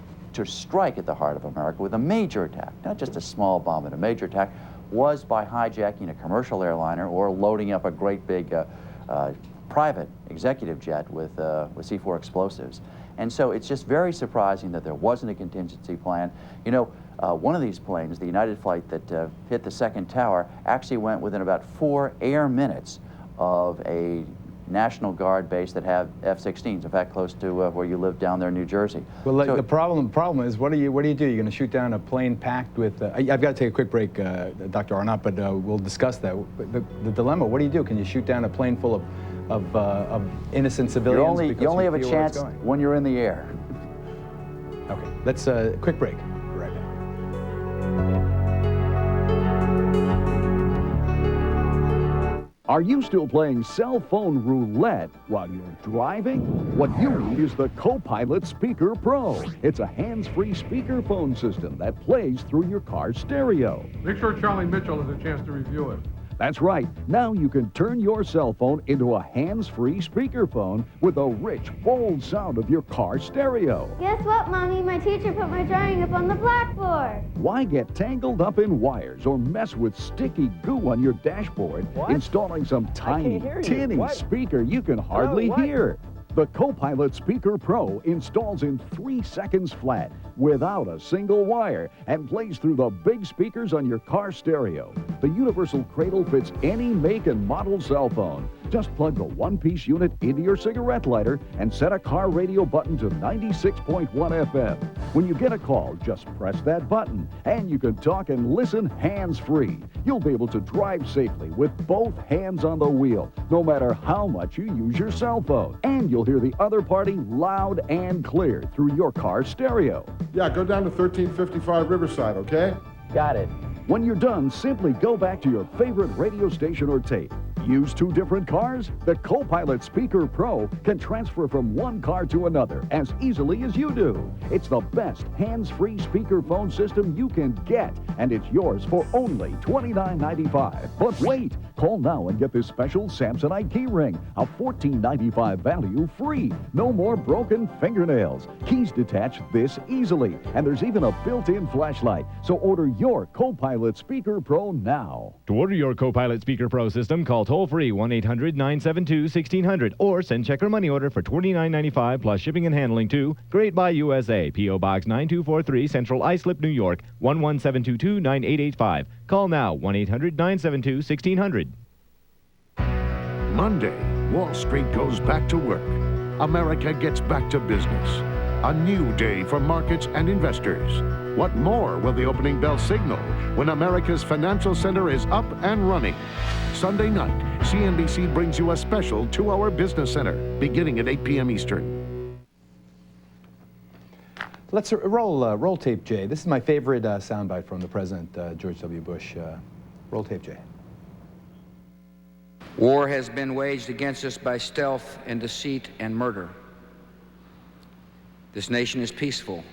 [SPEAKER 23] strike at the heart of America with a major attack, not just a small bomb, but a major attack, was by hijacking a commercial airliner or loading up a great big private executive jet with C4 explosives. And so it's just very surprising that there wasn't a contingency plan. You know, one of these planes, the United flight that hit the second tower, actually went within about 4 air minutes of a National Guard base that have F-16s, in fact, close to where you live down there in New Jersey.
[SPEAKER 27] Well, so the problem is, what do you do? You're going to shoot down a plane packed with... I've got to take a quick break, Dr. Arnott, but we'll discuss that. The dilemma, what do you do? Can you shoot down a plane full of innocent civilians?
[SPEAKER 23] You only have a chance when you're in the air.
[SPEAKER 27] Okay, let's quick break. Be right back.
[SPEAKER 2] Are you still playing cell phone roulette while you're driving? What you need is the Copilot Speaker Pro. It's a hands-free speaker phone system that plays through your car stereo.
[SPEAKER 5] Make sure Charlie Mitchell has a chance to review it.
[SPEAKER 2] That's right. Now you can turn your cell phone into a hands-free speakerphone with the rich, bold sound of your car stereo.
[SPEAKER 6] Guess what, Mommy? My teacher put my drawing up on the blackboard.
[SPEAKER 2] Why get tangled up in wires or mess with sticky goo on your dashboard installing some tiny, tinny speaker you can hardly hear? The Copilot Speaker Pro installs in 3 seconds flat without a single wire and plays through the big speakers on your car stereo. The universal cradle fits any make and model cell phone. Just plug the one-piece unit into your cigarette lighter and set a car radio button to 96.1 FM. When you get a call, just press that button and you can talk and listen hands-free. You'll be able to drive safely with both hands on the wheel, no matter how much you use your cell phone. And you'll hear the other party loud and clear through your car stereo.
[SPEAKER 5] Yeah, go down to 1355 Riverside, okay?
[SPEAKER 23] Got it.
[SPEAKER 2] When you're done, simply go back to your favorite radio station or tape. Use two different cars? The Copilot Speaker Pro can transfer from one car to another as easily as you do. It's the best hands-free speakerphone system you can get, and it's yours for only $29.95. But wait, call now and get this special Samsonite key ring, a $14.95 value free. No more broken fingernails. Keys detach this easily, and there's even a built-in flashlight. So order your Copilot Speaker Pro now.
[SPEAKER 7] To order your Copilot Speaker Pro system, call toll-free 1-800-972-1600 or send check or money order for $29.95 plus shipping and handling to Great Buy USA, P.O. Box 9243, Central Islip, New York, 11722-9885. Call now, 1-800-972-1600.
[SPEAKER 22] Monday, Wall Street goes back to work. America gets back to business. A new day for markets and investors. What more will the opening bell signal when America's financial center is up and running? Sunday night, CNBC brings you a special 2-hour business center beginning at 8 p.m. Eastern.
[SPEAKER 27] Let's roll tape, Jay. This is my favorite soundbite from the President, George W. Bush. Roll tape, Jay.
[SPEAKER 9] War has been waged against us by stealth and deceit and murder. This nation is peaceful,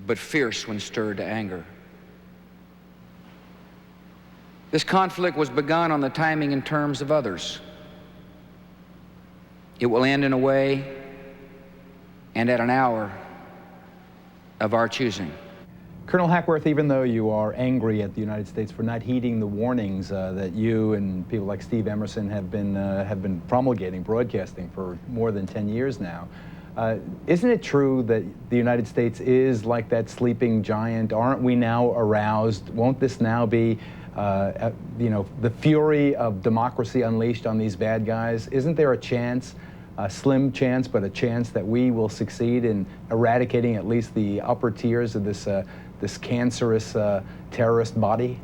[SPEAKER 9] but fierce when stirred to anger. This conflict was begun on the timing and terms of others. It will end in a way and at an hour of our choosing.
[SPEAKER 27] Colonel Hackworth, even though you are angry at the United States for not heeding the warnings that you and people like Steve Emerson have been promulgating, broadcasting for more than 10 years now, isn't it true that the United States is like that sleeping giant? Aren't we now aroused? Won't this now be, the fury of democracy unleashed on these bad guys? Isn't there a chance, a slim chance, but a chance that we will succeed in eradicating at least the upper tiers of this cancerous terrorist body?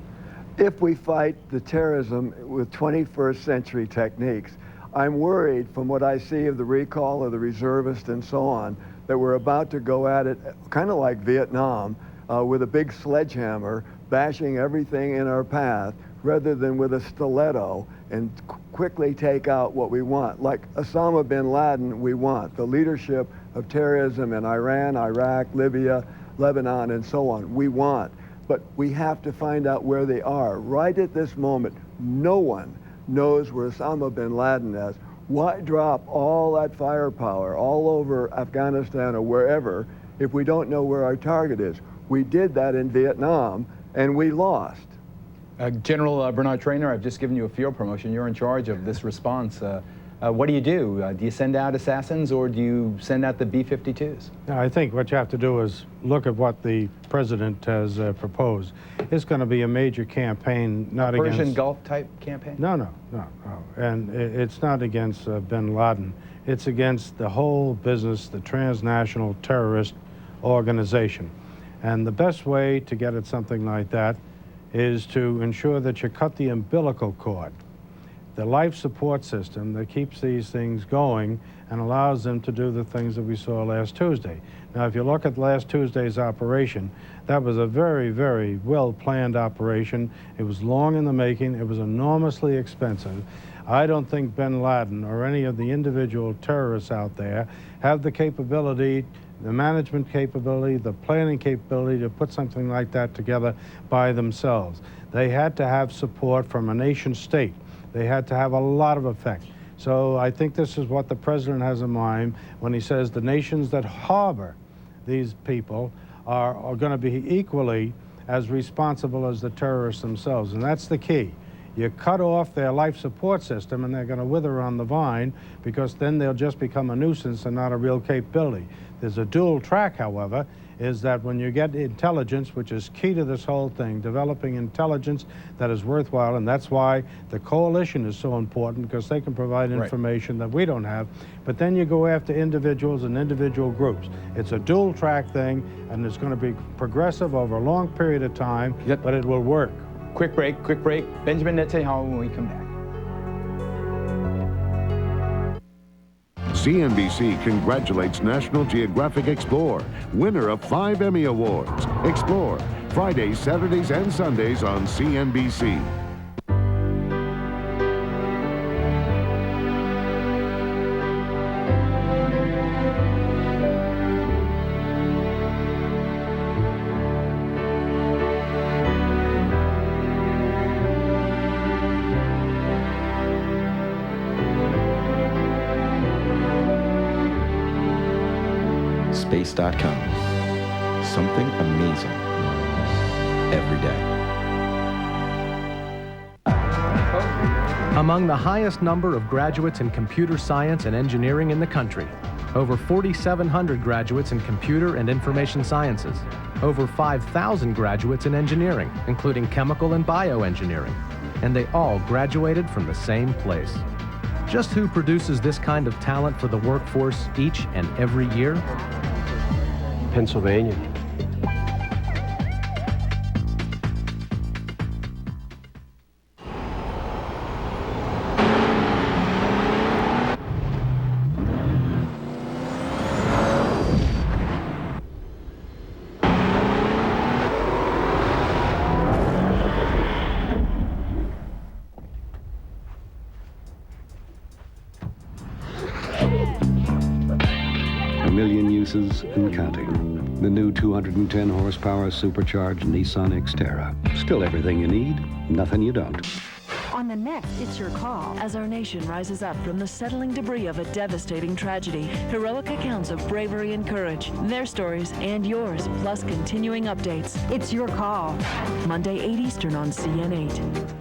[SPEAKER 20] If we fight the terrorism with 21st century techniques, I'm worried from what I see of the recall of the reservists and so on, that we're about to go at it kind of like Vietnam, with a big sledgehammer, bashing everything in our path, rather than with a stiletto and quickly take out what we want. Like Osama bin Laden, we want the leadership of terrorism in Iran, Iraq, Libya, Lebanon, and so on. We want. But we have to find out where they are. Right at this moment, no one knows where Osama bin Laden is. Why drop all that firepower all over Afghanistan or wherever if we don't know where our target is? We did that in Vietnam, and we lost.
[SPEAKER 27] General Bernard Traynor, I've just given you a field promotion. You're in charge of this response. What do? Do you send out assassins, or do you send out the B-52s?
[SPEAKER 19] I think what you have to do is look at what the president has proposed. It's going to be a major campaign, not against...
[SPEAKER 27] Persian Gulf type campaign?
[SPEAKER 19] No. And it's not against bin Laden. It's against the whole business, the transnational terrorist organization. And the best way to get at something like that is to ensure that you cut the umbilical cord, the life support system that keeps these things going and allows them to do the things that we saw last Tuesday. Now, if you look at last Tuesday's operation, that was a very, very well-planned operation. It was long in the making. It was enormously expensive. I don't think bin Laden or any of the individual terrorists out there have the capability, the management capability, the planning capability to put something like that together by themselves. They had to have support from a nation state. They had to have a lot of effect. So I think this is what the president has in mind when he says the nations that harbor these people are going to be equally as responsible as the terrorists themselves, and that's the key. You cut off their life support system and they're going to wither on the vine, because then they'll just become a nuisance and not a real capability. There's a dual track, however, is that when you get intelligence, which is key to this whole thing, developing intelligence that is worthwhile, and that's why the coalition is so important, because they can provide information that we don't have. But then you go after individuals and individual groups. It's a dual track thing, and it's going to be progressive over a long period of time, but it will work.
[SPEAKER 27] Quick break. Benjamin Netanyahu when we come back.
[SPEAKER 22] CNBC congratulates National Geographic Explorer, winner of 5 Emmy Awards. Explore, Fridays, Saturdays, and Sundays on CNBC.
[SPEAKER 10] Space.com. Something amazing every day.
[SPEAKER 12] Among the highest number of graduates in computer science and engineering in the country. Over 4,700 graduates in computer and information sciences. Over 5,000 graduates in engineering, including chemical and bioengineering. And they all graduated from the same place. Just who produces this kind of talent for the workforce each and every year?
[SPEAKER 13] Pennsylvania.
[SPEAKER 3] A million uses and counting. The new 210 horsepower supercharged Nissan Xterra. Still everything you need, nothing you don't.
[SPEAKER 14] On the next It's Your Call, as our nation rises up from the settling debris of a devastating tragedy, heroic accounts of bravery and courage, their stories and yours, plus continuing updates. It's Your Call, Monday 8 Eastern on CN8.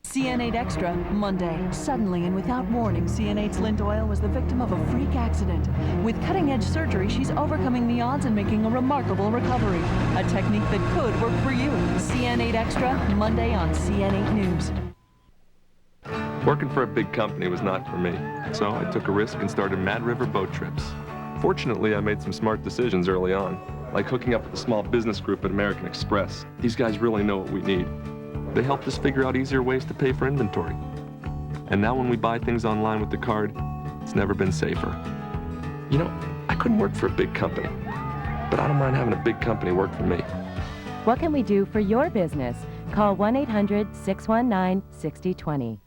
[SPEAKER 14] CN8 Extra, Monday. Suddenly and without warning, CN8's Lint Oil was the victim of a freak accident. With cutting-edge surgery, she's overcoming the odds and making a remarkable recovery. A technique that could work for you. CN8 Extra, Monday on CN8 News.
[SPEAKER 15] Working for a big company was not for me, so I took a risk and started Mad River Boat Trips. Fortunately, I made some smart decisions early on, like hooking up with a small business group at American Express. These guys really know what we need. They helped us figure out easier ways to pay for inventory. And now when we buy things online with the card, it's never been safer. You know, I couldn't work for a big company, but I don't mind having a big company work for me.
[SPEAKER 24] What can we do for your business? Call 1-800-619-6020.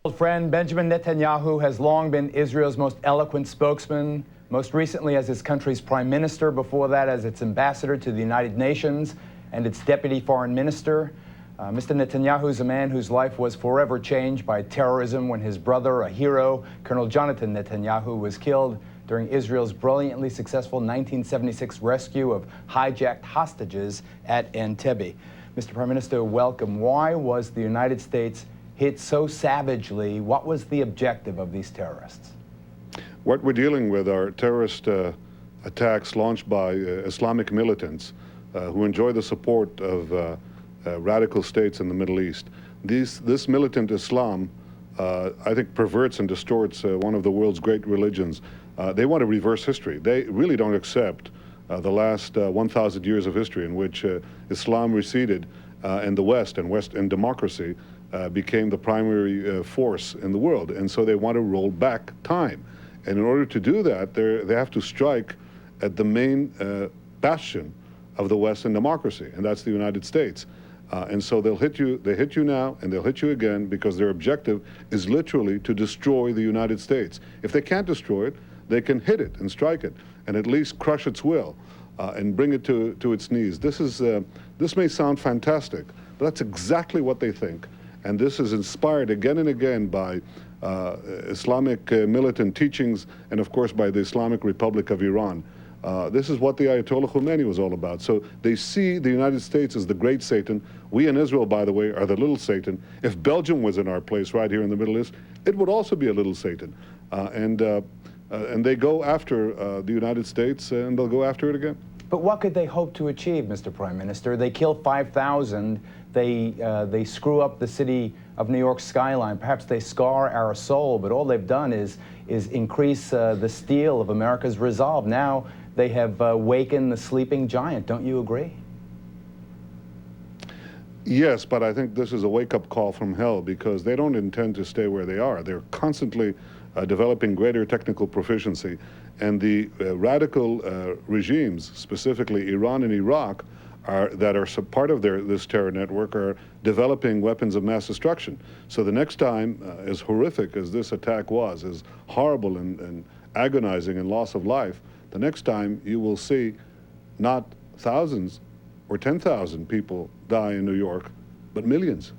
[SPEAKER 27] Old friend Benjamin Netanyahu has long been Israel's most eloquent spokesman, most recently as his country's prime minister, before that as its ambassador to the United Nations and its deputy foreign minister. Mr. Netanyahu is a man whose life was forever changed by terrorism when his brother, a hero, Colonel Jonathan Netanyahu, was killed during Israel's brilliantly successful 1976 rescue of hijacked hostages at Entebbe. Mr. Prime Minister, welcome. Why was the United States hit so savagely? What was the objective of these terrorists?
[SPEAKER 5] What we're dealing with are terrorist attacks launched by Islamic militants who enjoy the support of radical states in the Middle East. This militant Islam, I think, perverts and distorts one of the world's great religions. They want to reverse history. They really don't accept the last 1,000 years of history in which Islam receded and the West and democracy became the primary force in the world. And so they want to roll back time. And in order to do that, they have to strike at the main bastion of the Western democracy, and that's the United States. And so they hit you now, and they'll hit you again, because their objective is literally to destroy the United States. If they can't destroy it, they can hit it and strike it, and at least crush its will, and bring it to its knees. This may sound fantastic, but that's exactly what they think. And this is inspired again and again by Islamic militant teachings, and of course by the Islamic Republic of Iran. This is what the Ayatollah Khomeini was all about. So they see the United States as the great Satan. We in Israel, by the way, are the little Satan. If Belgium was in our place right here in the Middle East, it would also be a little Satan. And they go after the United States, and they'll go after it again.
[SPEAKER 27] But what could they hope to achieve, Mr. Prime Minister? They kill 5,000. They screw up the city of New York's skyline. Perhaps they scar our soul, but all they've done is increase the steel of America's resolve. Now they have wakened the sleeping giant. Don't you agree?
[SPEAKER 5] Yes, but I think this is a wake-up call from hell, because they don't intend to stay where they are. They're constantly developing greater technical proficiency. And the radical regimes, specifically Iran and Iraq, that are part of this terror network, are developing weapons of mass destruction. So the next time, as horrific as this attack was, as horrible and agonizing and loss of life, the next time you will see not thousands or 10,000 people die in New York, but millions.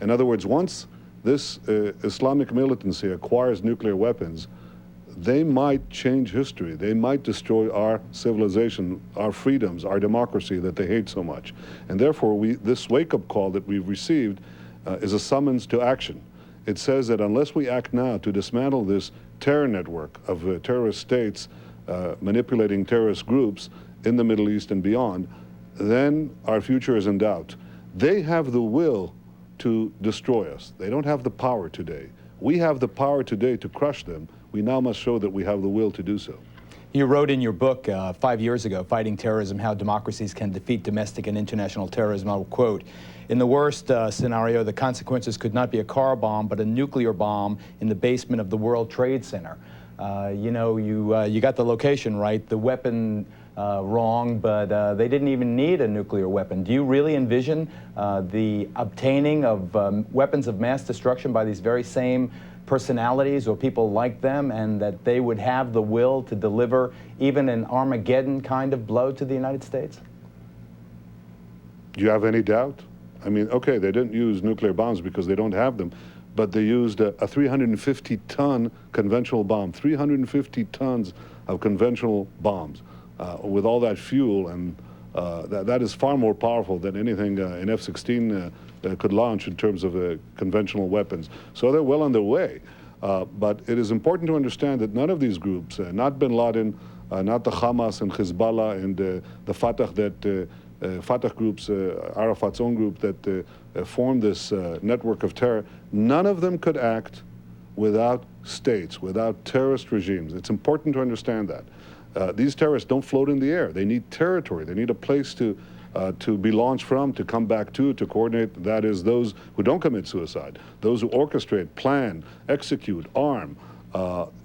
[SPEAKER 5] In other words, once this Islamic militancy acquires nuclear weapons, they might change history. They might destroy our civilization, our freedoms, our democracy that they hate so much. And therefore, this wake-up call that we've received is a summons to action. It says that unless we act now to dismantle this terror network of terrorist states manipulating terrorist groups in the Middle East and beyond, then our future is in doubt. They have the will to destroy us. They don't have the power today. We have the power today to crush them. We now must show that we have the will to do so.
[SPEAKER 27] You wrote in your book 5 years ago, Fighting Terrorism, How Democracies Can Defeat Domestic and International Terrorism, I'll quote, "In the worst scenario, the consequences could not be a car bomb, but a nuclear bomb in the basement of the World Trade Center." You know, you got the location right, the weapon wrong, but they didn't even need a nuclear weapon. Do you really envision the obtaining of weapons of mass destruction by these very same personalities or people like them, and that they would have the will to deliver even an Armageddon kind of blow to the United States?
[SPEAKER 5] Do you have any doubt? I mean, okay, they didn't use nuclear bombs because they don't have them, but they used a 350-ton conventional bomb, 350 tons of conventional bombs with all that fuel, and that is far more powerful than anything an F-16 could launch in terms of conventional weapons. So they're well on their way. But it is important to understand that none of these groups, not bin Laden, not the Hamas and Hezbollah and the Fatah, Fatah groups, Arafat's own group that formed this network of terror, none of them could act without states, without terrorist regimes. It's important to understand that. These terrorists don't float in the air. They need territory. They need a place to be launched from, to come back to coordinate. That is, those who don't commit suicide, those who orchestrate, plan, execute, arm,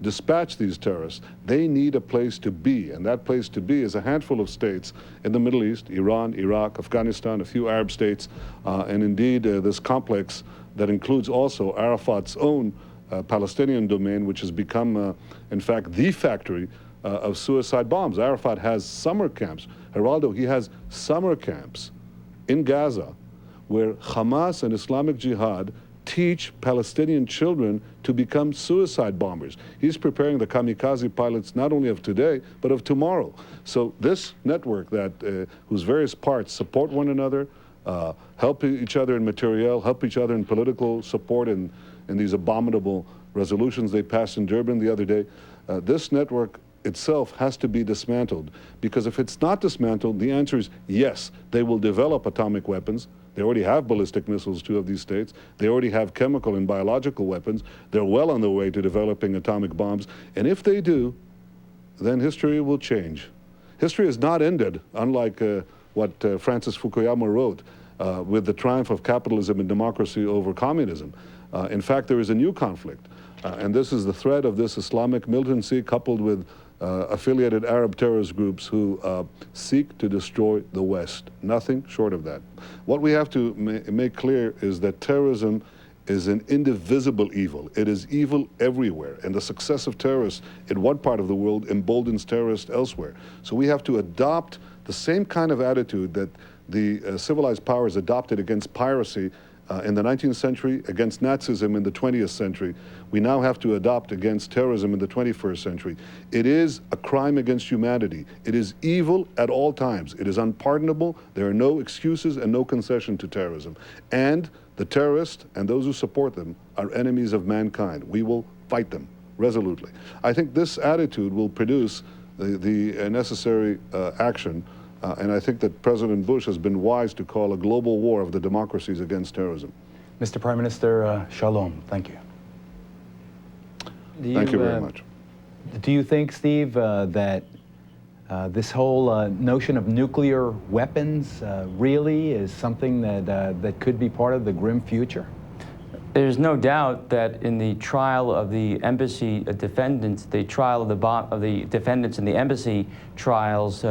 [SPEAKER 5] dispatch these terrorists. They need a place to be, and that place to be is a handful of states in the Middle East: Iran, Iraq, Afghanistan, a few Arab states, and indeed this complex that includes also Arafat's own Palestinian domain, which has become, in fact, the factory of suicide bombs. Arafat has summer camps. Geraldo, he has summer camps in Gaza where Hamas and Islamic Jihad teach Palestinian children to become suicide bombers. He's preparing the kamikaze pilots not only of today, but of tomorrow. So this network that whose various parts support one another, help each other in materiel, help each other in political support in these abominable resolutions they passed in Durban the other day, this network itself has to be dismantled, because if it's not dismantled, the answer is yes, they will develop atomic weapons. They already have ballistic missiles, 2 of these states. They already have chemical and biological weapons. They're well on their way to developing atomic bombs. And if they do, then history will change. History has not ended, unlike what Francis Fukuyama wrote, with the triumph of capitalism and democracy over communism. In fact, there is a new conflict. And this is the threat of this Islamic militancy coupled with affiliated Arab terrorist groups who seek to destroy the West. Nothing short of that. What we have to make clear is that terrorism is an indivisible evil. It is evil everywhere, and the success of terrorists in one part of the world emboldens terrorists elsewhere. So we have to adopt the same kind of attitude that the civilized powers adopted against piracy in the 19th century, against Nazism in the 20th century. We now have to adopt against terrorism in the 21st century. It is a crime against humanity. It is evil at all times. It is unpardonable. There are no excuses and no concession to terrorism. And the terrorists and those who support them are enemies of mankind. We will fight them resolutely. I think this attitude will produce the necessary action. And I think that President Bush has been wise to call a global war of the democracies against terrorism.
[SPEAKER 27] Mr. Prime Minister, shalom. Thank you.
[SPEAKER 5] Thank you very much.
[SPEAKER 27] Do you think, Steve, that this whole notion of nuclear weapons really is something that could be part of the grim future?
[SPEAKER 18] There's no doubt that in the trial of the embassy defendants, the trial of the defendants in the embassy trials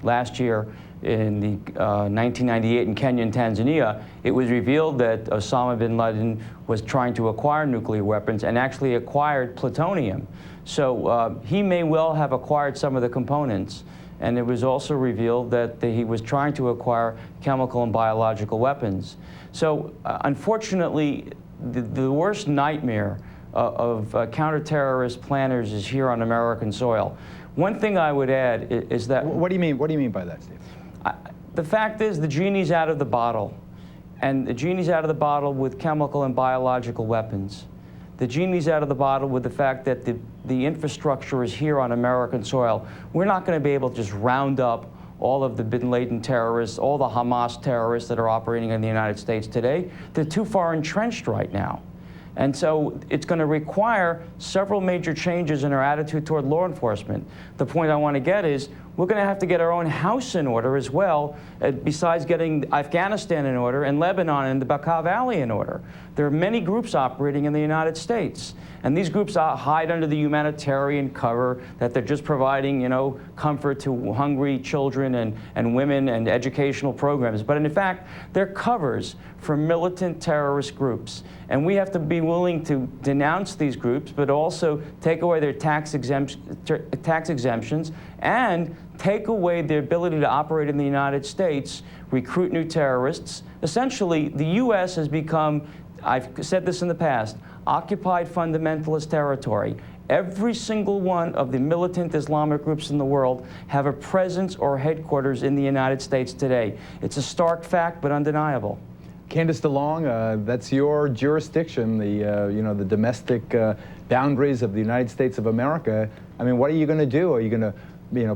[SPEAKER 18] last year in the 1998 in Kenya and Tanzania, it was revealed that Osama bin Laden was trying to acquire nuclear weapons and actually acquired plutonium. So he may well have acquired some of the components. And it was also revealed that he was trying to acquire chemical and biological weapons. So unfortunately, the worst nightmare counter-terrorist planners is here on American soil. One thing I would add is that...
[SPEAKER 27] What do you mean? What do you mean by that, Steve?
[SPEAKER 18] The fact is the genie's out of the bottle. And the genie's out of the bottle with chemical and biological weapons. The genie's out of the bottle with the fact that the infrastructure is here on American soil. We're not going to be able to just round up all of the bin Laden terrorists, all the Hamas terrorists that are operating in the United States today. They're too far entrenched right now. And so it's going to require several major changes in our attitude toward law enforcement. The point I want to get is we're going to have to get our own house in order as well, besides getting Afghanistan in order and Lebanon and the Bekaa Valley in order. There are many groups operating in the United States. And these groups hide under the humanitarian cover that they're just providing, you know, comfort to hungry children and women and educational programs. But in fact, they're covers for militant terrorist groups. And we have to be willing to denounce these groups, but also take away their tax exemptions and take away their ability to operate in the United States, recruit new terrorists. Essentially, the U.S. has become, I've said this in the past, occupied fundamentalist territory. Every single one of the militant Islamic groups in the world have a presence or headquarters in the United States today. It's a stark fact, but undeniable.
[SPEAKER 27] Candace DeLong, that's your jurisdiction, the domestic boundaries of the United States of America. I mean, what are you going to do? Are you going to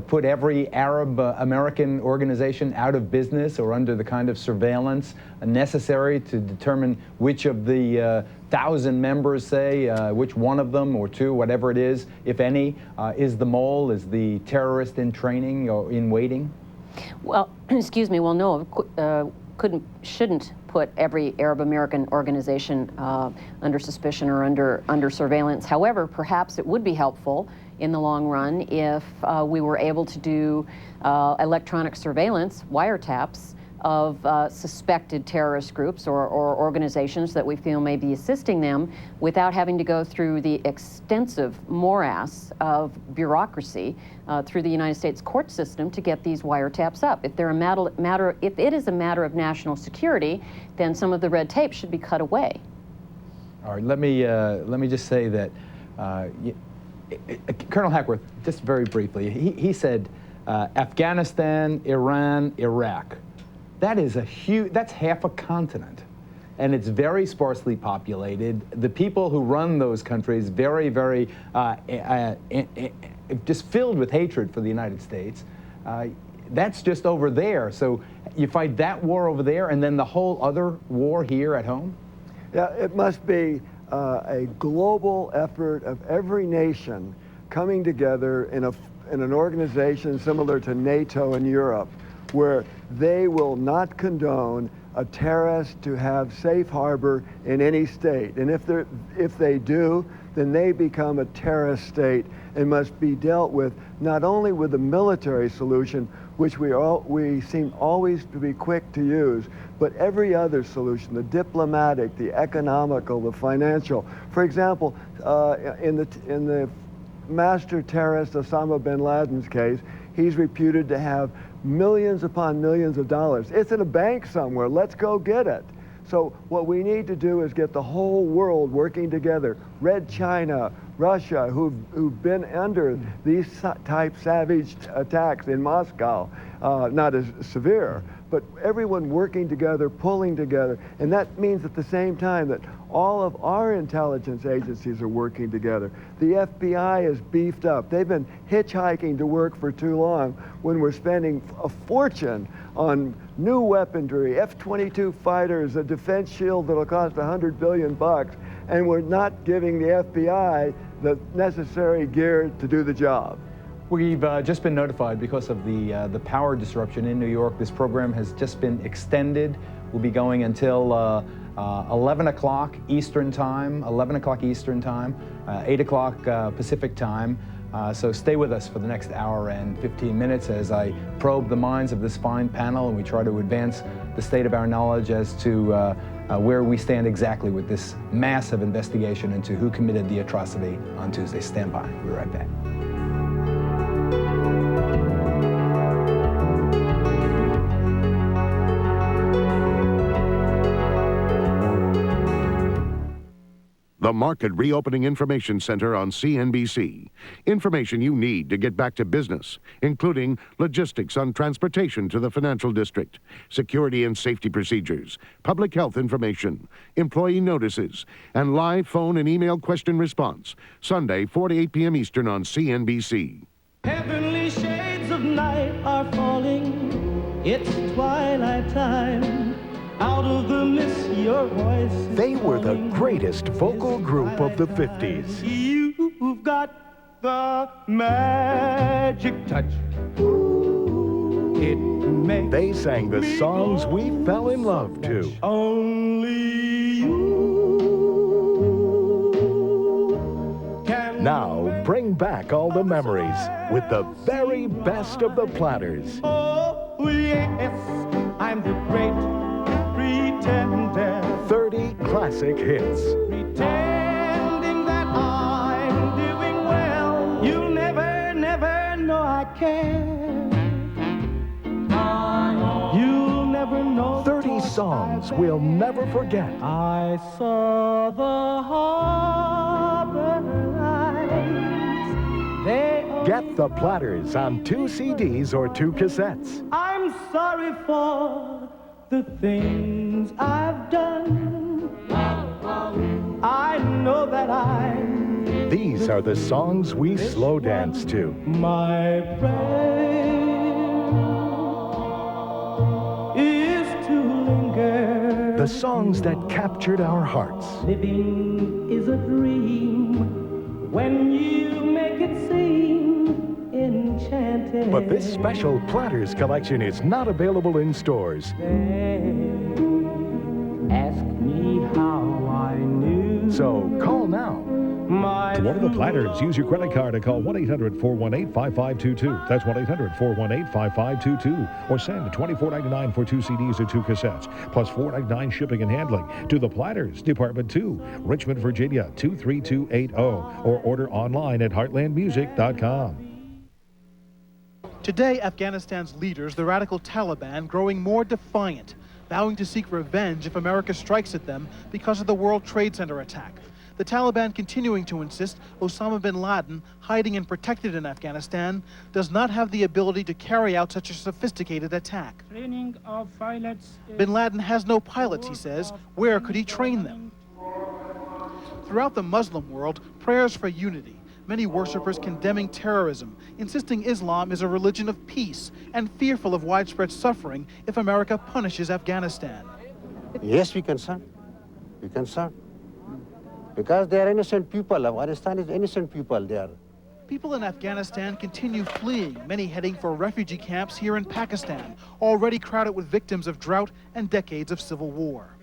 [SPEAKER 27] put every Arab American organization out of business or under the kind of surveillance necessary to determine which of the 1,000 members, say, which one of them or two, whatever it is, if any, is the mole, is the terrorist in training or in waiting?
[SPEAKER 1] Well, excuse me, well, no, shouldn't put every Arab American organization under suspicion or under surveillance. However, perhaps it would be helpful in the long run if we were able to do electronic surveillance, wiretaps, of suspected terrorist groups or organizations that we feel may be assisting them without having to go through the extensive morass of bureaucracy through the United States court system to get these wiretaps up. If if it is a matter of national security, then some of the red tape should be cut away.
[SPEAKER 27] All right, let me just say that Colonel Hackworth, just very briefly, he said Afghanistan, Iran, Iraq. That is that's half a continent, and it's very sparsely populated. The people who run those countries very, very just filled with hatred for the United States. That's just over there. So you fight that war over there, and then the whole other war here at home?
[SPEAKER 20] Yeah, it must be a global effort of every nation coming together in an organization similar to NATO in Europe, where they will not condone a terrorist to have safe harbor in any state. And if they do, then they become a terrorist state and must be dealt with not only with the military solution, which we seem always to be quick to use, but every other solution, the diplomatic, the economical, the financial. For example, in the master terrorist Osama bin Laden's case, he's reputed to have millions upon millions of dollars. It's in a bank somewhere. Let's go get it. So what we need to do is get the whole world working together. Red China, Russia, who've been under these type savage attacks in Moscow, not as severe, but everyone working together, pulling together. And that means at the same time that all of our intelligence agencies are working together. The FBI is beefed up. They've been hitchhiking to work for too long when we're spending a fortune on new weaponry, F-22 fighters, a defense shield that'll cost $100 billion, and we're not giving the FBI the necessary gear to do the job.
[SPEAKER 27] We've just been notified because of the power disruption in New York. This program has just been extended. We'll be going until 11 o'clock Eastern Time, 8 o'clock Pacific Time. So stay with us for the next hour and 15 minutes as I probe the minds of this fine panel and we try to advance the state of our knowledge as to where we stand exactly with this massive investigation into who committed the atrocity on Tuesday. Stand by. We'll be right back.
[SPEAKER 22] The Market Reopening Information Center on CNBC. Information you need to get back to business, including logistics on transportation to the financial district, security and safety procedures, public health information, employee notices, and live phone and email question response. Sunday, 4 to 8 p.m. Eastern on CNBC.
[SPEAKER 8] Heavenly shades of night are falling. It's twilight time. Out of the mist, your voice.
[SPEAKER 11] They were the greatest vocal group of the 50s.
[SPEAKER 8] You've got the magic touch. It makes
[SPEAKER 11] they sang the songs we fell in love to.
[SPEAKER 8] Only you can.
[SPEAKER 11] Now bring back all the memories with the very best of the Platters.
[SPEAKER 8] Oh, yes, I'm the great pretender.
[SPEAKER 11] 30 classic hits.
[SPEAKER 8] Pretending that I'm doing well. You'll never, never know I care. You'll never know.
[SPEAKER 11] 30 songs we'll never forget.
[SPEAKER 8] I saw the harbor lights. They
[SPEAKER 11] Get the Platters on 2 CDs or 2 cassettes.
[SPEAKER 8] I'm sorry for the things I've done. I know that
[SPEAKER 11] These are the songs we slow dance to.
[SPEAKER 8] my prayer is to linger.
[SPEAKER 11] The songs that captured our hearts.
[SPEAKER 8] Living is a dream when you make it seem enchanted.
[SPEAKER 11] But this special Platters collection is not available in stores.
[SPEAKER 8] Ask me how I knew.
[SPEAKER 11] So call now.
[SPEAKER 13] To order the Platters, use your credit card and call 1-800-418-5522. That's 1-800-418-5522. Or send $24.99 for 2 CDs or 2 cassettes, plus $4.99 shipping and handling to the Platters, Department 2, Richmond, Virginia, 23280. Or order online at heartlandmusic.com.
[SPEAKER 16] Today, Afghanistan's leaders, the radical Taliban, growing more defiant, vowing to seek revenge if America strikes at them because of the World Trade Center attack. The Taliban continuing to insist Osama bin Laden, hiding and protected in Afghanistan, does not have the ability to carry out such a sophisticated attack.
[SPEAKER 17] Training of pilots.
[SPEAKER 16] Bin Laden has no pilots, he says. Where could he train them? Throughout the Muslim world, prayers for unity. Many worshippers condemning terrorism, insisting Islam is a religion of peace, and fearful of widespread suffering if America punishes Afghanistan.
[SPEAKER 25] Yes, we concern. We concern. Because they are innocent people. Afghanistan is innocent people there.
[SPEAKER 16] People in Afghanistan continue fleeing, many heading for refugee camps here in Pakistan, already crowded with victims of drought and decades of civil war.